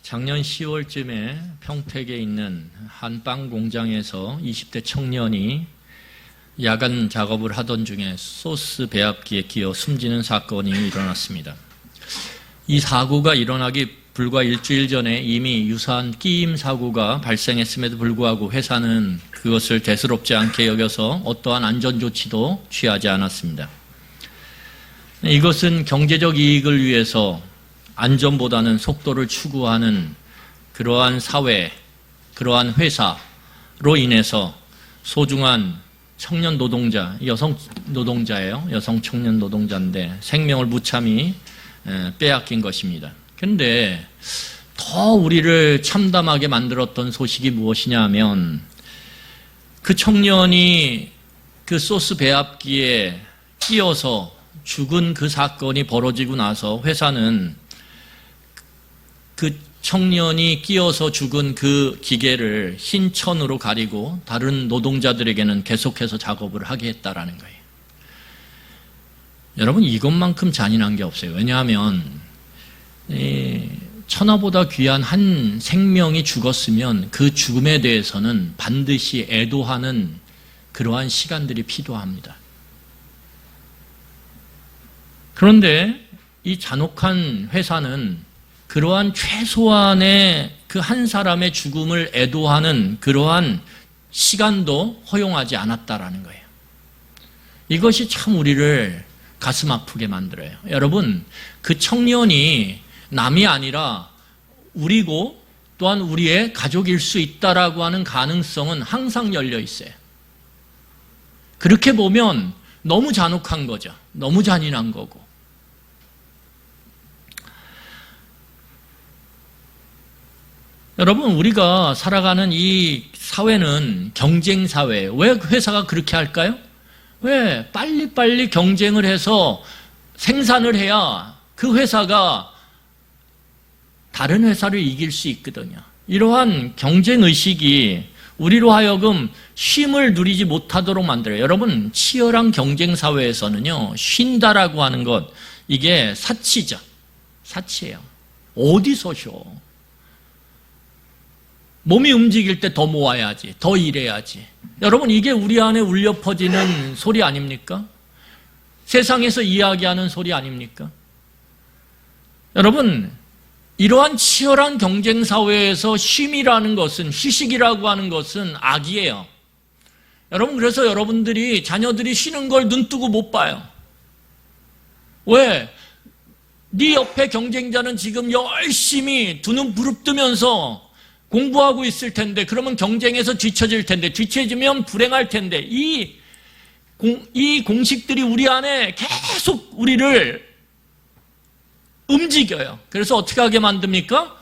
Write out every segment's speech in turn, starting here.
작년 10월쯤에 평택에 있는 한 빵 공장에서 20대 청년이 야간 작업을 하던 중에 소스 배합기에 끼어 숨지는 사건이 일어났습니다. 이 사고가 일어나기 불과 일주일 전에 이미 유사한 끼임 사고가 발생했음에도 불구하고 회사는 그것을 대수롭지 않게 여겨서 어떠한 안전조치도 취하지 않았습니다. 이것은 경제적 이익을 위해서 안전보다는 속도를 추구하는 그러한 사회, 그러한 회사로 인해서 소중한 청년 노동자, 여성 노동자예요. 여성 청년 노동자인데 생명을 무참히 빼앗긴 것입니다. 그런데 더 우리를 참담하게 만들었던 소식이 무엇이냐 하면 그 청년이 그 소스 배합기에 끼어서 죽은 그 사건이 벌어지고 나서 회사는 그 청년이 끼어서 죽은 그 기계를 흰 천으로 가리고 다른 노동자들에게는 계속해서 작업을 하게 했다라는 거예요. 여러분, 이것만큼 잔인한 게 없어요. 왜냐하면 천하보다 귀한 한 생명이 죽었으면 그 죽음에 대해서는 반드시 애도하는 그러한 시간들이 필요합니다. 그런데 이 잔혹한 회사는 그러한 최소한의 그 한 사람의 죽음을 애도하는 그러한 시간도 허용하지 않았다라는 거예요. 이것이 참 우리를 가슴 아프게 만들어요. 여러분, 그 청년이 남이 아니라 우리고 또한 우리의 가족일 수 있다라고 하는 가능성은 항상 열려 있어요. 그렇게 보면 너무 잔혹한 거죠. 너무 잔인한 거고. 여러분, 우리가 살아가는 이 사회는 경쟁 사회예요. 왜 회사가 그렇게 할까요? 왜? 빨리빨리 경쟁을 해서 생산을 해야 그 회사가 다른 회사를 이길 수 있거든요. 이러한 경쟁의식이 우리로 하여금 쉼을 누리지 못하도록 만들어요. 여러분, 치열한 경쟁 사회에서는요, 쉰다라고 하는 것, 이게 사치죠. 사치예요. 어디서 쉬어? 몸이 움직일 때 더 모아야지, 더 일해야지. 여러분, 이게 우리 안에 울려 퍼지는 소리 아닙니까? 세상에서 이야기하는 소리 아닙니까? 여러분, 이러한 치열한 경쟁 사회에서 쉼이라는 것은, 휴식이라고 하는 것은 악이에요. 여러분, 그래서 여러분들이 자녀들이 쉬는 걸 눈뜨고 못 봐요. 왜? 네 옆에 경쟁자는 지금 열심히 두 눈 부릅뜨면서 공부하고 있을 텐데, 그러면 경쟁에서 뒤처질 텐데, 뒤처지면 불행할 텐데, 이 공식들이 우리 안에 계속 우리를 움직여요. 그래서 어떻게 하게 만듭니까?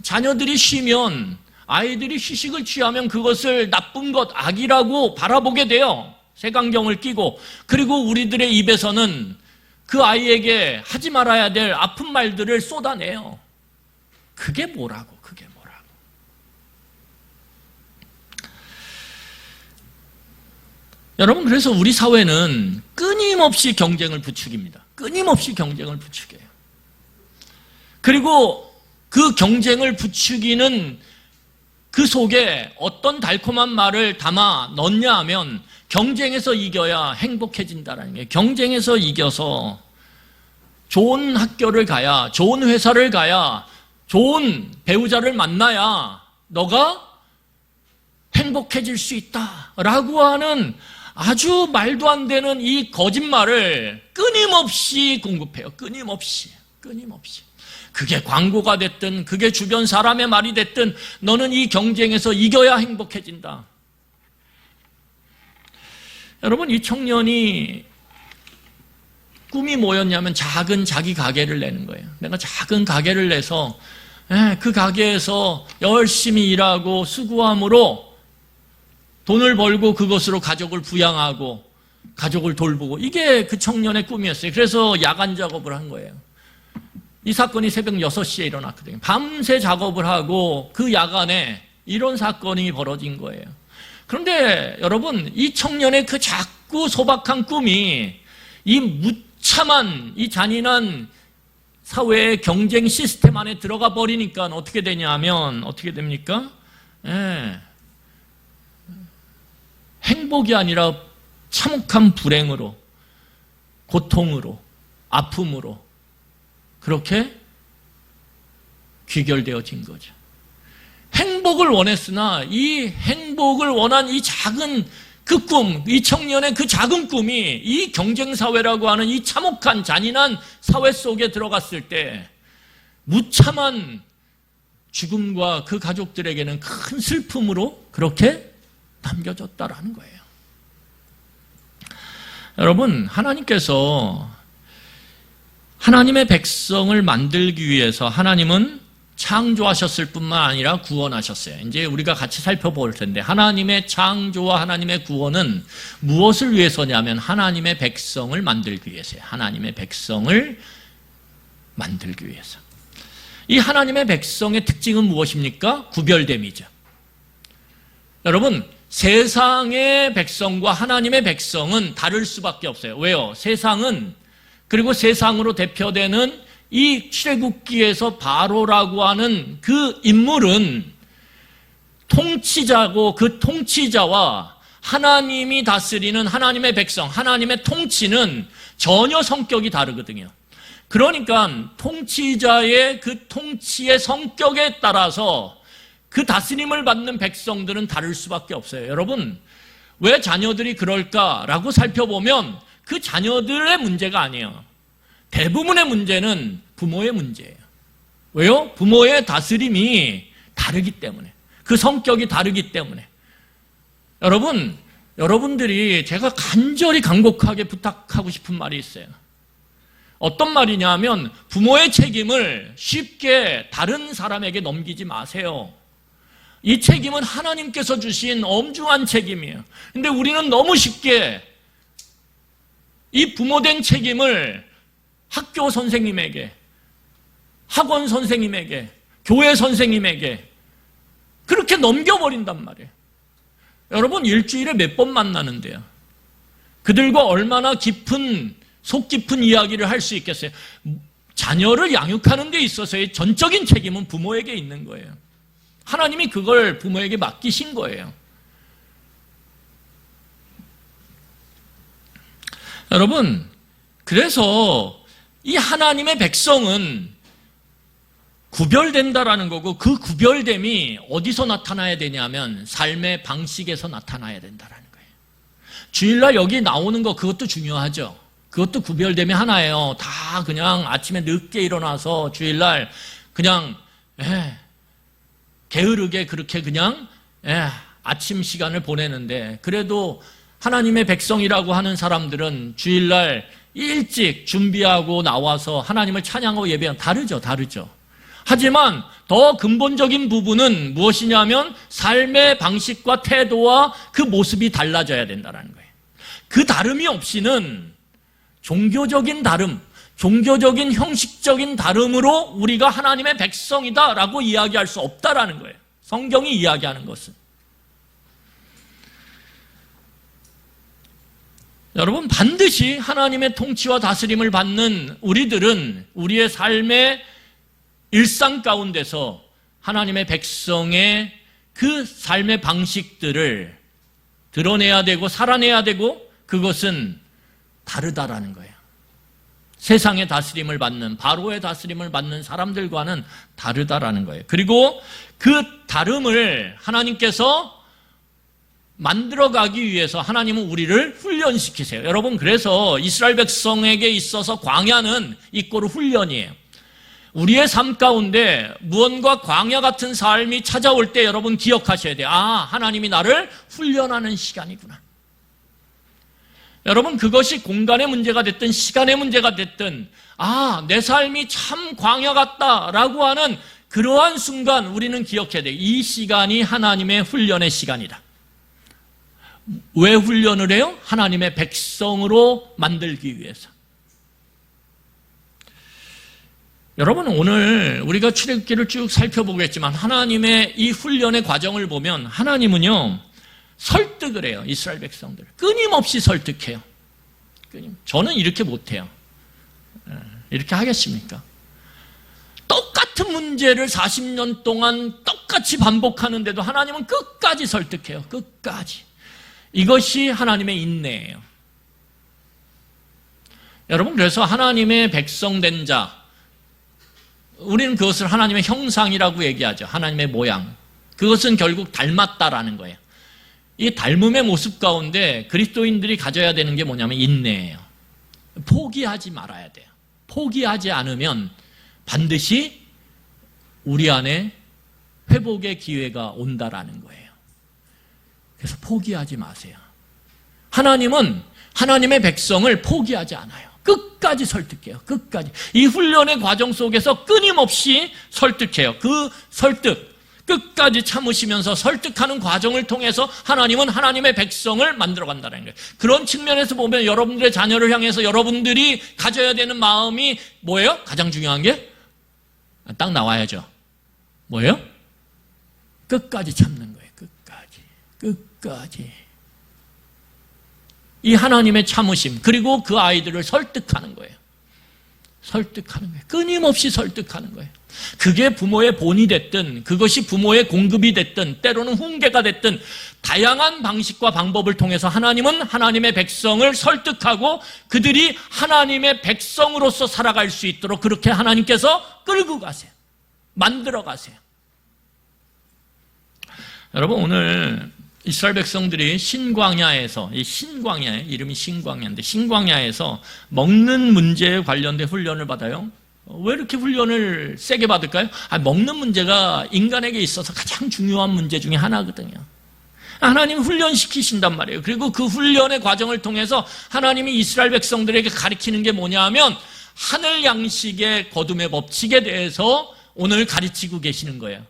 자녀들이 쉬면, 아이들이 휴식을 취하면 그것을 나쁜 것, 악이라고 바라보게 돼요. 색안경을 끼고. 그리고 우리들의 입에서는 그 아이에게 하지 말아야 될 아픈 말들을 쏟아내요. 그게 뭐라고? 여러분, 그래서 우리 사회는 끊임없이 경쟁을 부추깁니다. 끊임없이 경쟁을 부추겨요. 그리고 그 경쟁을 부추기는 그 속에 어떤 달콤한 말을 담아 넣냐 하면 경쟁에서 이겨야 행복해진다는 거예요. 경쟁에서 이겨서 좋은 학교를 가야, 좋은 회사를 가야, 좋은 배우자를 만나야 너가 행복해질 수 있다라고 하는 아주 말도 안 되는 이 거짓말을 끊임없이 공급해요. 끊임없이. 그게 광고가 됐든 그게 주변 사람의 말이 됐든 너는 이 경쟁에서 이겨야 행복해진다. 여러분, 이 청년이 꿈이 뭐였냐면 작은 자기 가게를 내는 거예요. 내가 작은 가게를 내서 그 가게에서 열심히 일하고 수고함으로 돈을 벌고 그것으로 가족을 부양하고 가족을 돌보고, 이게 그 청년의 꿈이었어요. 그래서 야간 작업을 한 거예요. 이 사건이 새벽 6시에 일어났거든요. 밤새 작업을 하고 그 야간에 이런 사건이 벌어진 거예요. 그런데 여러분, 이 청년의 그 자꾸 소박한 꿈이 이 무참한 이 잔인한 사회의 경쟁 시스템 안에 들어가 버리니까 어떻게 되냐면 어떻게 됩니까? 행복이 아니라 참혹한 불행으로, 고통으로, 아픔으로 그렇게 귀결되어진 거죠. 행복을 원했으나 이 행복을 원한 이 작은 그 꿈, 이 청년의 그 작은 꿈이 이 경쟁사회라고 하는 이 참혹한 잔인한 사회 속에 들어갔을 때 무참한 죽음과 그 가족들에게는 큰 슬픔으로 그렇게 남겨졌다라는 거예요. 여러분, 하나님께서 하나님의 백성을 만들기 위해서 하나님은 창조하셨을 뿐만 아니라 구원하셨어요. 이제 우리가 같이 살펴볼 텐데 하나님의 창조와 하나님의 구원은 무엇을 위해서냐면 하나님의 백성을 만들기 위해서요. 하나님의 백성을 만들기 위해서. 이 하나님의 백성의 특징은 무엇입니까? 구별됨이죠. 여러분, 세상의 백성과 하나님의 백성은 다를 수밖에 없어요. 왜요? 세상은, 그리고 세상으로 대표되는 이 출애굽기에서 바로라고 하는 그 인물은 통치자고 그 통치자와 하나님이 다스리는 하나님의 백성, 하나님의 통치는 전혀 성격이 다르거든요. 그러니까 통치자의 그 통치의 성격에 따라서 그 다스림을 받는 백성들은 다를 수밖에 없어요. 여러분, 왜 자녀들이 그럴까라고 살펴보면 그 자녀들의 문제가 아니에요. 대부분의 문제는 부모의 문제예요. 왜요? 부모의 다스림이 다르기 때문에, 그 성격이 다르기 때문에. 여러분들이 제가 간절히 간곡하게 부탁하고 싶은 말이 있어요. 어떤 말이냐면 부모의 책임을 쉽게 다른 사람에게 넘기지 마세요. 이 책임은 하나님께서 주신 엄중한 책임이에요. 근데 우리는 너무 쉽게 이 부모된 책임을 학교 선생님에게, 학원 선생님에게, 교회 선생님에게 그렇게 넘겨버린단 말이에요. 여러분, 일주일에 몇 번 만나는데요. 그들과 얼마나 깊은, 속 깊은 이야기를 할 수 있겠어요? 자녀를 양육하는 데 있어서의 전적인 책임은 부모에게 있는 거예요. 하나님이 그걸 부모에게 맡기신 거예요. 여러분, 그래서 이 하나님의 백성은 구별된다라는 거고, 그 구별됨이 어디서 나타나야 되냐면 삶의 방식에서 나타나야 된다라는 거예요. 주일날 여기 나오는 거, 그것도 중요하죠. 그것도 구별됨이 하나예요. 다 그냥 아침에 늦게 일어나서 주일날 그냥 게으르게 그렇게 그냥 아침 시간을 보내는데, 그래도 하나님의 백성이라고 하는 사람들은 주일날 일찍 준비하고 나와서 하나님을 찬양하고 예배하면 다르죠. 하지만 더 근본적인 부분은 무엇이냐면 삶의 방식과 태도와 그 모습이 달라져야 된다는 거예요. 그 다름이 없이는 종교적인 다름, 종교적인 형식적인 다름으로 우리가 하나님의 백성이다라고 이야기할 수 없다라는 거예요. 성경이 이야기하는 것은. 여러분, 반드시 하나님의 통치와 다스림을 받는 우리들은 우리의 삶의 일상 가운데서 하나님의 백성의 그 삶의 방식들을 드러내야 되고 살아내야 되고, 그것은 다르다라는 거예요. 세상의 다스림을 받는, 바로의 다스림을 받는 사람들과는 다르다라는 거예요. 그리고 그 다름을 하나님께서 만들어가기 위해서 하나님은 우리를 훈련시키세요. 여러분, 그래서 이스라엘 백성에게 있어서 광야는 이꼬르 훈련이에요. 우리의 삶 가운데 무언가 광야 같은 삶이 찾아올 때 여러분 기억하셔야 돼요. 하나님이 나를 훈련하는 시간이구나. 여러분, 그것이 공간의 문제가 됐든 시간의 문제가 됐든 내 삶이 참 광야 같다라고 하는 그러한 순간 우리는 기억해야 돼요. 이 시간이 하나님의 훈련의 시간이다. 왜 훈련을 해요? 하나님의 백성으로 만들기 위해서. 여러분, 오늘 우리가 출애굽기를 쭉 살펴보겠지만 하나님의 이 훈련의 과정을 보면 하나님은요 설득을 해요. 이스라엘 백성들을 끊임없이 설득해요. 저는 이렇게 못해요. 이렇게 하겠습니까? 똑같은 문제를 40년 동안 똑같이 반복하는데도 하나님은 끝까지 설득해요. 끝까지. 이것이 하나님의 인내예요. 여러분, 그래서 하나님의 백성된 자, 우리는 그것을 하나님의 형상이라고 얘기하죠. 하나님의 모양. 그것은 결국 닮았다라는 거예요. 이 닮음의 모습 가운데 그리스도인들이 가져야 되는 게 뭐냐면 인내예요. 포기하지 말아야 돼요. 포기하지 않으면 반드시 우리 안에 회복의 기회가 온다라는 거예요. 그래서 포기하지 마세요. 하나님은 하나님의 백성을 포기하지 않아요. 끝까지 설득해요. 끝까지. 이 훈련의 과정 속에서 끊임없이 설득해요. 그 설득, 끝까지 참으시면서 설득하는 과정을 통해서 하나님은 하나님의 백성을 만들어간다는 거예요. 그런 측면에서 보면 여러분들의 자녀를 향해서 여러분들이 가져야 되는 마음이 뭐예요? 가장 중요한 게 딱 나와야죠. 뭐예요? 끝까지 참는 거예요. 끝까지. 이 하나님의 참으심, 그리고 그 아이들을 설득하는 거예요. 끊임없이 설득하는 거예요. 그게 부모의 본이 됐든, 그것이 부모의 공급이 됐든, 때로는 훈계가 됐든, 다양한 방식과 방법을 통해서 하나님은 하나님의 백성을 설득하고 그들이 하나님의 백성으로서 살아갈 수 있도록 그렇게 하나님께서 끌고 가세요. 만들어 가세요. 여러분, 오늘 이스라엘 백성들이 신광야에서, 이 신광야에, 이름이 신광야인데, 신광야에서 먹는 문제에 관련된 훈련을 받아요. 왜 이렇게 훈련을 세게 받을까요? 먹는 문제가 인간에게 있어서 가장 중요한 문제 중에 하나거든요. 하나님 훈련시키신단 말이에요. 그리고 그 훈련의 과정을 통해서 하나님이 이스라엘 백성들에게 가르치는 게 뭐냐 하면 하늘 양식의 거둠의 법칙에 대해서 오늘 가르치고 계시는 거예요.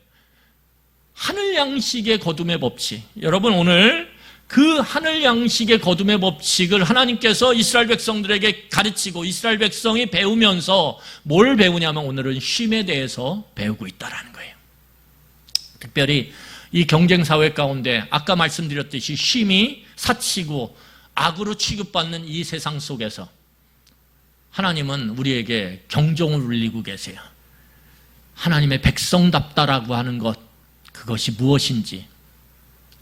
하늘 양식의 거둠의 법칙. 여러분, 오늘 그 하늘 양식의 거둠의 법칙을 하나님께서 이스라엘 백성들에게 가르치고 이스라엘 백성이 배우면서 뭘 배우냐면 오늘은 쉼에 대해서 배우고 있다는 거예요. 특별히 이 경쟁 사회 가운데 아까 말씀드렸듯이 쉼이 사치고 악으로 취급받는 이 세상 속에서 하나님은 우리에게 경종을 울리고 계세요. 하나님의 백성답다라고 하는 것, 그것이 무엇인지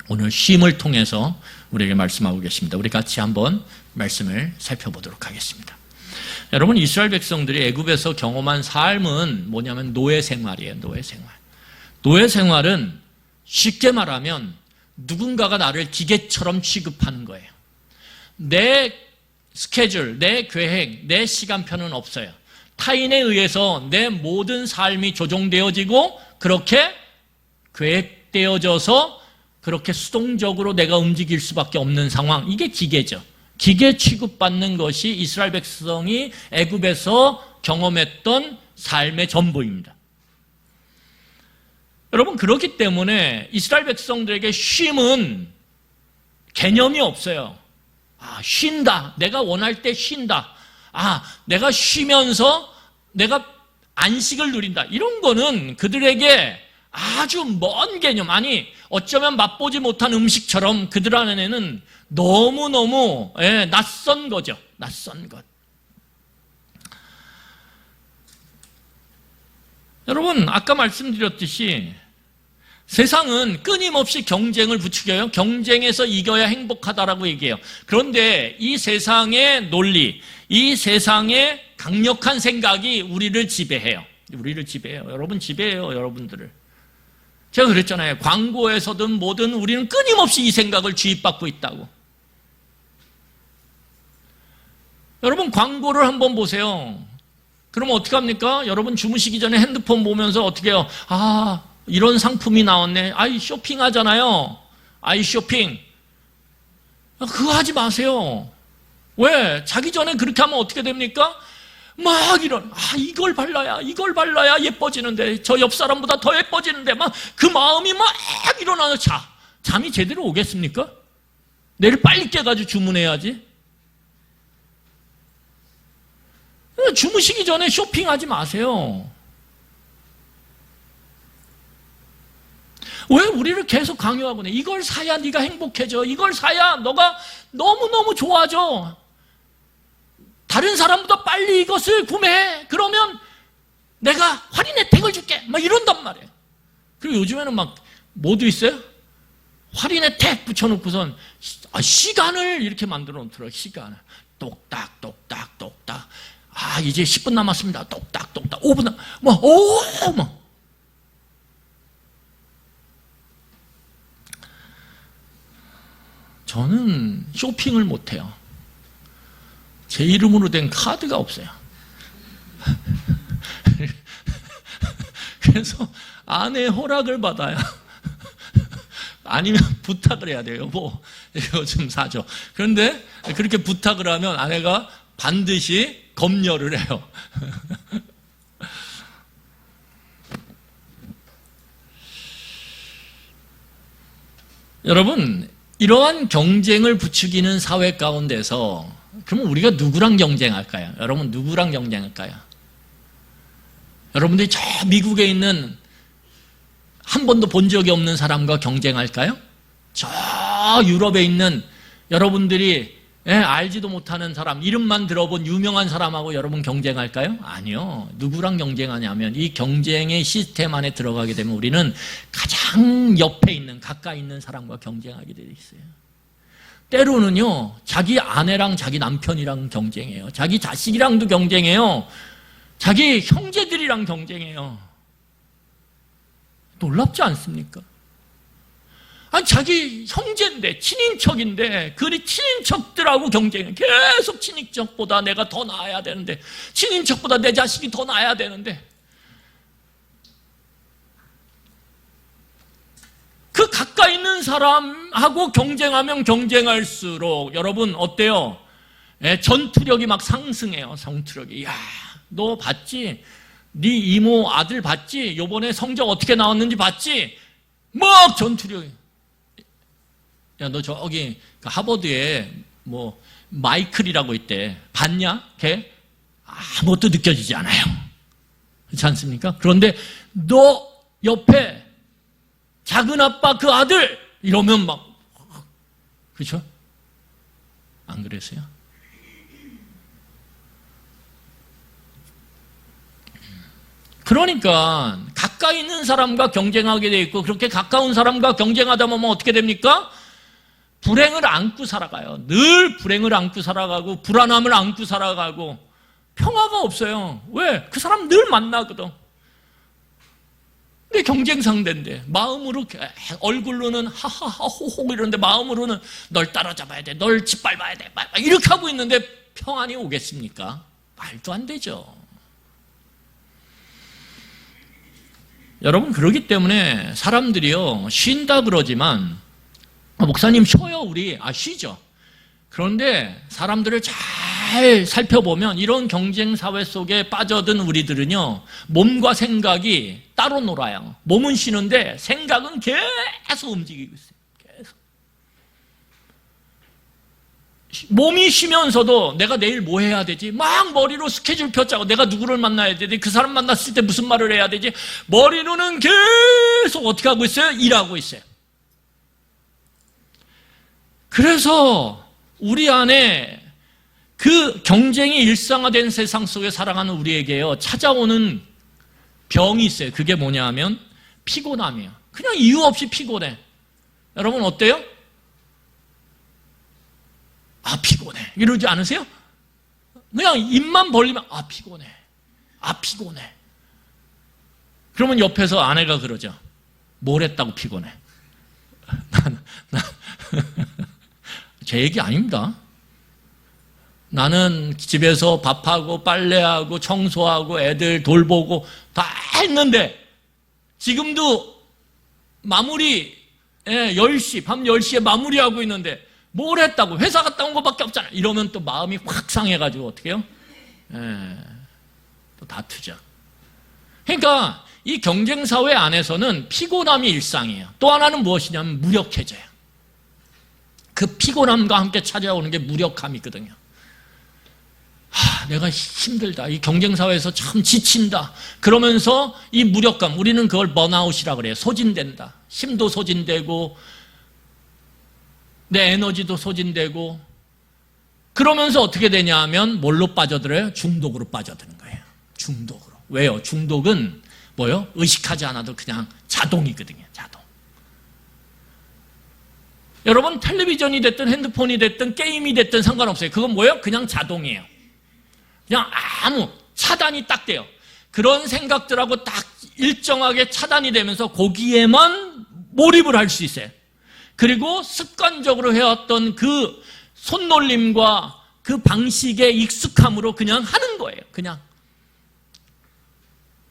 오늘 쉼을 통해서 우리에게 말씀하고 계십니다. 우리 같이 한번 말씀을 살펴보도록 하겠습니다. 여러분, 이스라엘 백성들이 애굽에서 경험한 삶은 뭐냐면 노예 생활이에요. 노예 생활은 쉽게 말하면 누군가가 나를 기계처럼 취급하는 거예요. 내 스케줄, 내 계획, 내 시간표는 없어요. 타인에 의해서 내 모든 삶이 조종되어지고 그렇게 계획되어져서 그렇게 수동적으로 내가 움직일 수밖에 없는 상황. 이게 기계죠. 기계 취급받는 것이 이스라엘 백성이 애굽에서 경험했던 삶의 전부입니다. 여러분, 그렇기 때문에 이스라엘 백성들에게 쉼은 개념이 없어요. 쉰다. 내가 원할 때 쉰다. 내가 쉬면서 내가 안식을 누린다. 이런 거는 그들에게 아주 먼 개념, 어쩌면 맛보지 못한 음식처럼 그들 안에는 너무너무 낯선 거죠. 낯선 것. 여러분, 아까 말씀드렸듯이 세상은 끊임없이 경쟁을 부추겨요. 경쟁에서 이겨야 행복하다라고 얘기해요. 그런데 이 세상의 논리, 이 세상의 강력한 생각이 우리를 지배해요. 여러분 지배해요, 여러분들을. 제가 그랬잖아요. 광고에서든 뭐든 우리는 끊임없이 이 생각을 주입받고 있다고. 여러분, 광고를 한번 보세요. 그러면 어떻게 합니까? 여러분 주무시기 전에 핸드폰 보면서 어떻게 해요? 이런 상품이 나왔네. 쇼핑하잖아요. 쇼핑. 그거 하지 마세요. 왜? 자기 전에 그렇게 하면 어떻게 됩니까? 이걸 발라야 예뻐지는데, 저 옆 사람보다 더 예뻐지는데, 그 마음이 일어나서 잠이 제대로 오겠습니까? 내일 빨리 깨가지고 주문해야지. 주무시기 전에 쇼핑하지 마세요. 왜 우리를 계속 강요하고 이걸 사야 네가 행복해져. 이걸 사야 너가 너무너무 좋아져. 다른 사람보다 빨리 이것을 구매해. 그러면 내가 할인 혜택을 줄게. 막 이런단 말이에요. 그리고 요즘에는 막 뭐도 있어요? 할인 혜택 붙여놓고선 시간을 이렇게 만들어 놓더라고요. 시간을. 똑딱, 똑딱, 똑딱. 이제 10분 남았습니다. 똑딱, 똑딱. 5분 막. 저는 쇼핑을 못해요. 제 이름으로 된 카드가 없어요. 그래서 아내의 허락을 받아요. 아니면 부탁을 해야 돼요. 여보, 이거 좀 사줘. 그런데 그렇게 부탁을 하면 아내가 반드시 검열을 해요. 여러분, 이러한 경쟁을 부추기는 사회 가운데서 그러면 우리가 누구랑 경쟁할까요? 여러분, 누구랑 경쟁할까요? 여러분들이 저 미국에 있는 한 번도 본 적이 없는 사람과 경쟁할까요? 저 유럽에 있는 여러분들이 알지도 못하는 사람, 이름만 들어본 유명한 사람하고 여러분 경쟁할까요? 아니요. 누구랑 경쟁하냐면 이 경쟁의 시스템 안에 들어가게 되면 우리는 가장 옆에 있는, 가까이 있는 사람과 경쟁하게 되어 있어요. 때로는요, 자기 아내랑 자기 남편이랑 경쟁해요. 자기 자식이랑도 경쟁해요. 자기 형제들이랑 경쟁해요. 놀랍지 않습니까? 아니, 자기 형제인데, 친인척인데, 그 친인척들하고 경쟁해. 계속 친인척보다 내가 더 나아야 되는데, 친인척보다 내 자식이 더 나아야 되는데, 그 가까이 있는 사람하고 경쟁하면 경쟁할수록, 여러분, 어때요? 전투력이 막 상승해요, 전투력이. 야, 너 봤지? 네 이모 아들 봤지? 요번에 성적 어떻게 나왔는지 봤지? 막 전투력이. 야, 너 저기 하버드에 뭐 마이클이라고 있대. 봤냐? 걔 아무것도 느껴지지 않아요. 그렇지 않습니까? 그런데 너 옆에 작은 아빠 그 아들 이러면 막, 그렇죠? 안 그랬어요? 그러니까 가까이 있는 사람과 경쟁하게 돼 있고, 그렇게 가까운 사람과 경쟁하다 보면 어떻게 됩니까? 불행을 안고 살아가요. 늘 불행을 안고 살아가고, 불안함을 안고 살아가고, 평화가 없어요. 왜? 그 사람 늘 만나거든. 근데 경쟁 상대인데, 마음으로, 얼굴로는 하하하 호호 이러는데 마음으로는 널 따라잡아야 돼, 널 짓밟아야 돼, 이렇게 하고 있는데 평안이 오겠습니까? 말도 안 되죠. 여러분, 그러기 때문에 사람들이요, 쉰다 그러지만, 목사님 쉬어요, 우리. 쉬죠. 그런데 사람들을 잘 살펴보면 이런 경쟁 사회 속에 빠져든 우리들은요, 몸과 생각이 따로 놀아요. 몸은 쉬는데 생각은 계속 움직이고 있어요. 계속. 몸이 쉬면서도 내가 내일 뭐 해야 되지? 막 머리로 스케줄 짜고 내가 누구를 만나야 되지? 그 사람 만났을 때 무슨 말을 해야 되지? 머리로는 계속 어떻게 하고 있어요? 일하고 있어요. 그래서 우리 안에 그 경쟁이 일상화된 세상 속에 살아가는 우리에게요, 찾아오는 병이 있어요. 그게 뭐냐 하면 피곤함이에요. 그냥 이유 없이 피곤해. 여러분 어때요? 피곤해. 이러지 않으세요? 그냥 입만 벌리면 피곤해. 피곤해. 그러면 옆에서 아내가 그러죠. 뭘 했다고 피곤해? 제 얘기 아닙니다. 나는 집에서 밥하고 빨래하고 청소하고 애들 돌보고 다 했는데 지금도 마무리 10시, 밤 10시에 마무리하고 있는데 뭘 했다고? 회사 갔다 온 것밖에 없잖아. 이러면 또 마음이 확 상해가지고 어떻게 해요? 또 다투죠. 그러니까 이 경쟁사회 안에서는 피곤함이 일상이에요. 또 하나는 무엇이냐면 무력해져요. 그 피곤함과 함께 찾아오는 게 무력함이거든요. 내가 힘들다. 이 경쟁사회에서 참 지친다. 그러면서 이 무력감, 우리는 그걸 번아웃이라고 그래요. 소진된다. 힘도 소진되고 내 에너지도 소진되고, 그러면서 어떻게 되냐 하면 뭘로 빠져들어요? 중독으로 빠져드는 거예요. 중독으로. 왜요? 중독은 뭐요? 의식하지 않아도 그냥 자동이거든요. 자동. 여러분 텔레비전이 됐든 핸드폰이 됐든 게임이 됐든 상관없어요. 그건 뭐예요? 그냥 자동이에요. 그냥 아무 차단이 딱 돼요. 그런 생각들하고 딱 일정하게 차단이 되면서 거기에만 몰입을 할 수 있어요. 그리고 습관적으로 해왔던 그 손놀림과 그 방식의 익숙함으로 그냥 하는 거예요. 그냥.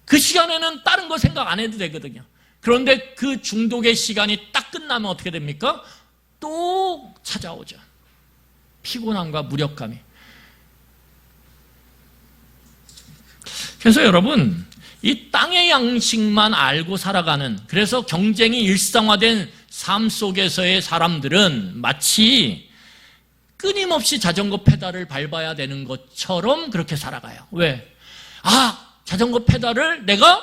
그 시간에는 다른 거 생각 안 해도 되거든요. 그런데 그 중독의 시간이 딱 끝나면 어떻게 됩니까? 또 찾아오죠. 피곤함과 무력감이. 그래서 여러분, 이 땅의 양식만 알고 살아가는, 그래서 경쟁이 일상화된 삶 속에서의 사람들은 마치 끊임없이 자전거 페달을 밟아야 되는 것처럼 그렇게 살아가요. 왜? 자전거 페달을 내가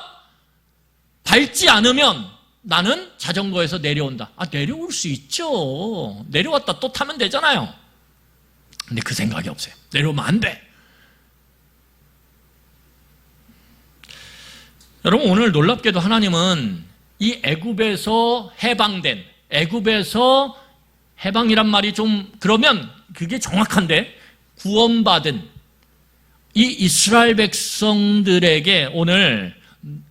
밟지 않으면 나는 자전거에서 내려온다. 내려올 수 있죠. 내려왔다 또 타면 되잖아요. 근데 그 생각이 없어요. 내려오면 안 돼. 여러분 오늘 놀랍게도 하나님은 이 애굽에서 해방된, 애굽에서 해방이란 말이 좀 그러면 그게 정확한데 구원받은 이 이스라엘 백성들에게 오늘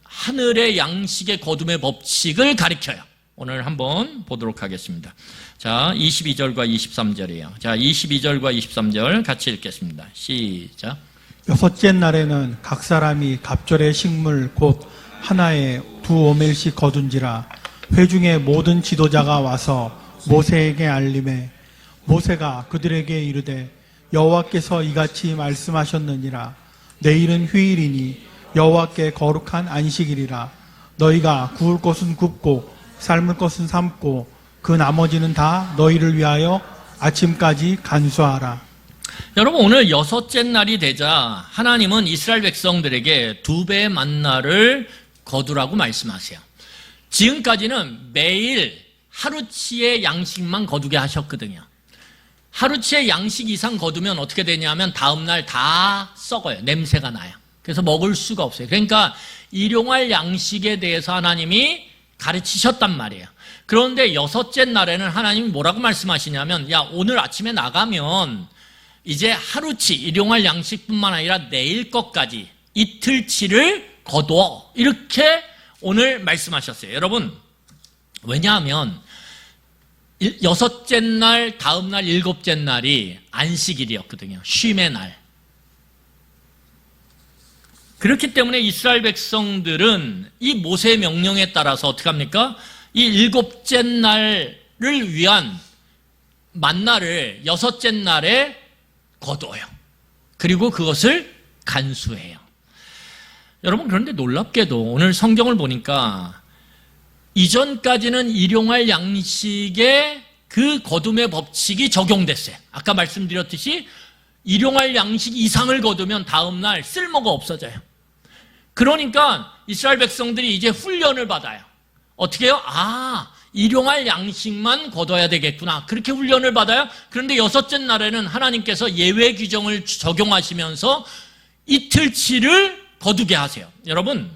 하늘의 양식의 거둠의 법칙을 가르쳐요. 오늘 한번 보도록 하겠습니다. 자, 22절과 23절이에요. 자, 22절과 23절 같이 읽겠습니다. 시작. 여섯째 날에는 각 사람이 갑절의 식물 곧 하나에 2오멜씩 거둔지라. 회중의 모든 지도자가 와서 모세에게 알림해 모세가 그들에게 이르되 여호와께서 이같이 말씀하셨느니라. 내일은 휴일이니 여호와께 거룩한 안식일이라. 너희가 구울 것은 굽고 삶을 것은 삶고 그 나머지는 다 너희를 위하여 아침까지 간수하라. 여러분 오늘 여섯째 날이 되자 하나님은 이스라엘 백성들에게 2배의 만나를 거두라고 말씀하세요. 지금까지는 매일 하루치의 양식만 거두게 하셨거든요. 하루치의 양식 이상 거두면 어떻게 되냐면 다음날 다 썩어요. 냄새가 나요. 그래서 먹을 수가 없어요. 그러니까 일용할 양식에 대해서 하나님이 가르치셨단 말이에요. 그런데 여섯째 날에는 하나님이 뭐라고 말씀하시냐면 오늘 아침에 나가면 이제 하루치 일용할 양식뿐만 아니라 내일 것까지 이틀치를 거두어. 이렇게 오늘 말씀하셨어요. 여러분 왜냐하면 여섯째 날, 다음 날, 일곱째 날이 안식일이었거든요. 쉼의 날. 그렇기 때문에 이스라엘 백성들은 이 모세의 명령에 따라서 어떻게 합니까? 이 일곱째 날을 위한 만나를 여섯째 날에 거둬요. 그리고 그것을 간수해요. 여러분 그런데 놀랍게도 오늘 성경을 보니까 이전까지는 일용할 양식의 그 거둠의 법칙이 적용됐어요. 아까 말씀드렸듯이 일용할 양식 이상을 거두면 다음날 쓸모가 없어져요. 그러니까 이스라엘 백성들이 이제 훈련을 받아요. 어떻게 해요? 일용할 양식만 거둬야 되겠구나. 그렇게 훈련을 받아요. 그런데 여섯째 날에는 하나님께서 예외 규정을 적용하시면서 이틀치를 거두게 하세요. 여러분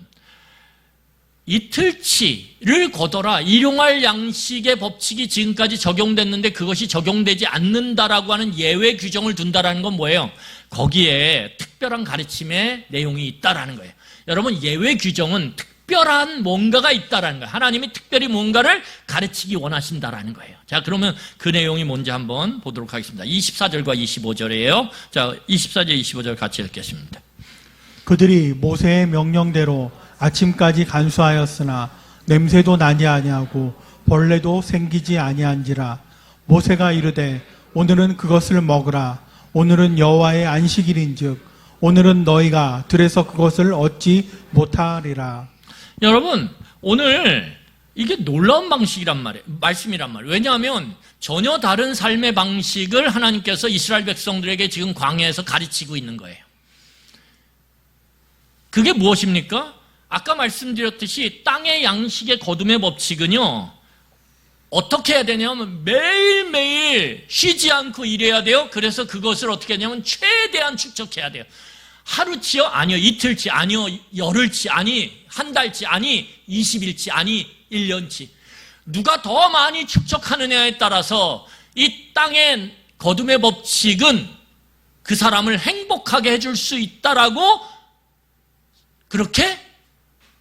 이틀치를 거둬라. 일용할 양식의 법칙이 지금까지 적용됐는데 그것이 적용되지 않는다라고 하는 예외 규정을 둔다라는 건 뭐예요? 거기에 특별한 가르침의 내용이 있다라는 거예요. 여러분 예외 규정은 특별한 뭔가가 있다라는 거예요. 하나님이 특별히 뭔가를 가르치기 원하신다라는 거예요. 자, 그러면 그 내용이 뭔지 한번 보도록 하겠습니다. 24절과 25절이에요. 자, 24절, 25절 같이 읽겠습니다. 그들이 모세의 명령대로 아침까지 간수하였으나 냄새도 나지 아니하고 벌레도 생기지 아니한지라. 모세가 이르되 오늘은 그것을 먹으라. 오늘은 여호와의 안식일인즉 오늘은 너희가 들에서 그것을 얻지 못하리라. 여러분 오늘 이게 놀라운 방식이란 말이에요. 말씀이란 말이에요. 왜냐하면 전혀 다른 삶의 방식을 하나님께서 이스라엘 백성들에게 지금 광야에서 가르치고 있는 거예요. 그게 무엇입니까? 아까 말씀드렸듯이 땅의 양식의 거둠의 법칙은요, 어떻게 해야 되냐면 매일매일 쉬지 않고 일해야 돼요. 그래서 그것을 어떻게 하냐면 최대한 축적해야 돼요. 하루치요? 아니요. 이틀치? 아니요. 열흘치? 아니. 한 달치? 아니. 20일치? 아니. 1년치? 누가 더 많이 축적하느냐에 따라서 이 땅의 거둠의 법칙은 그 사람을 행복하게 해줄 수 있다라고 그렇게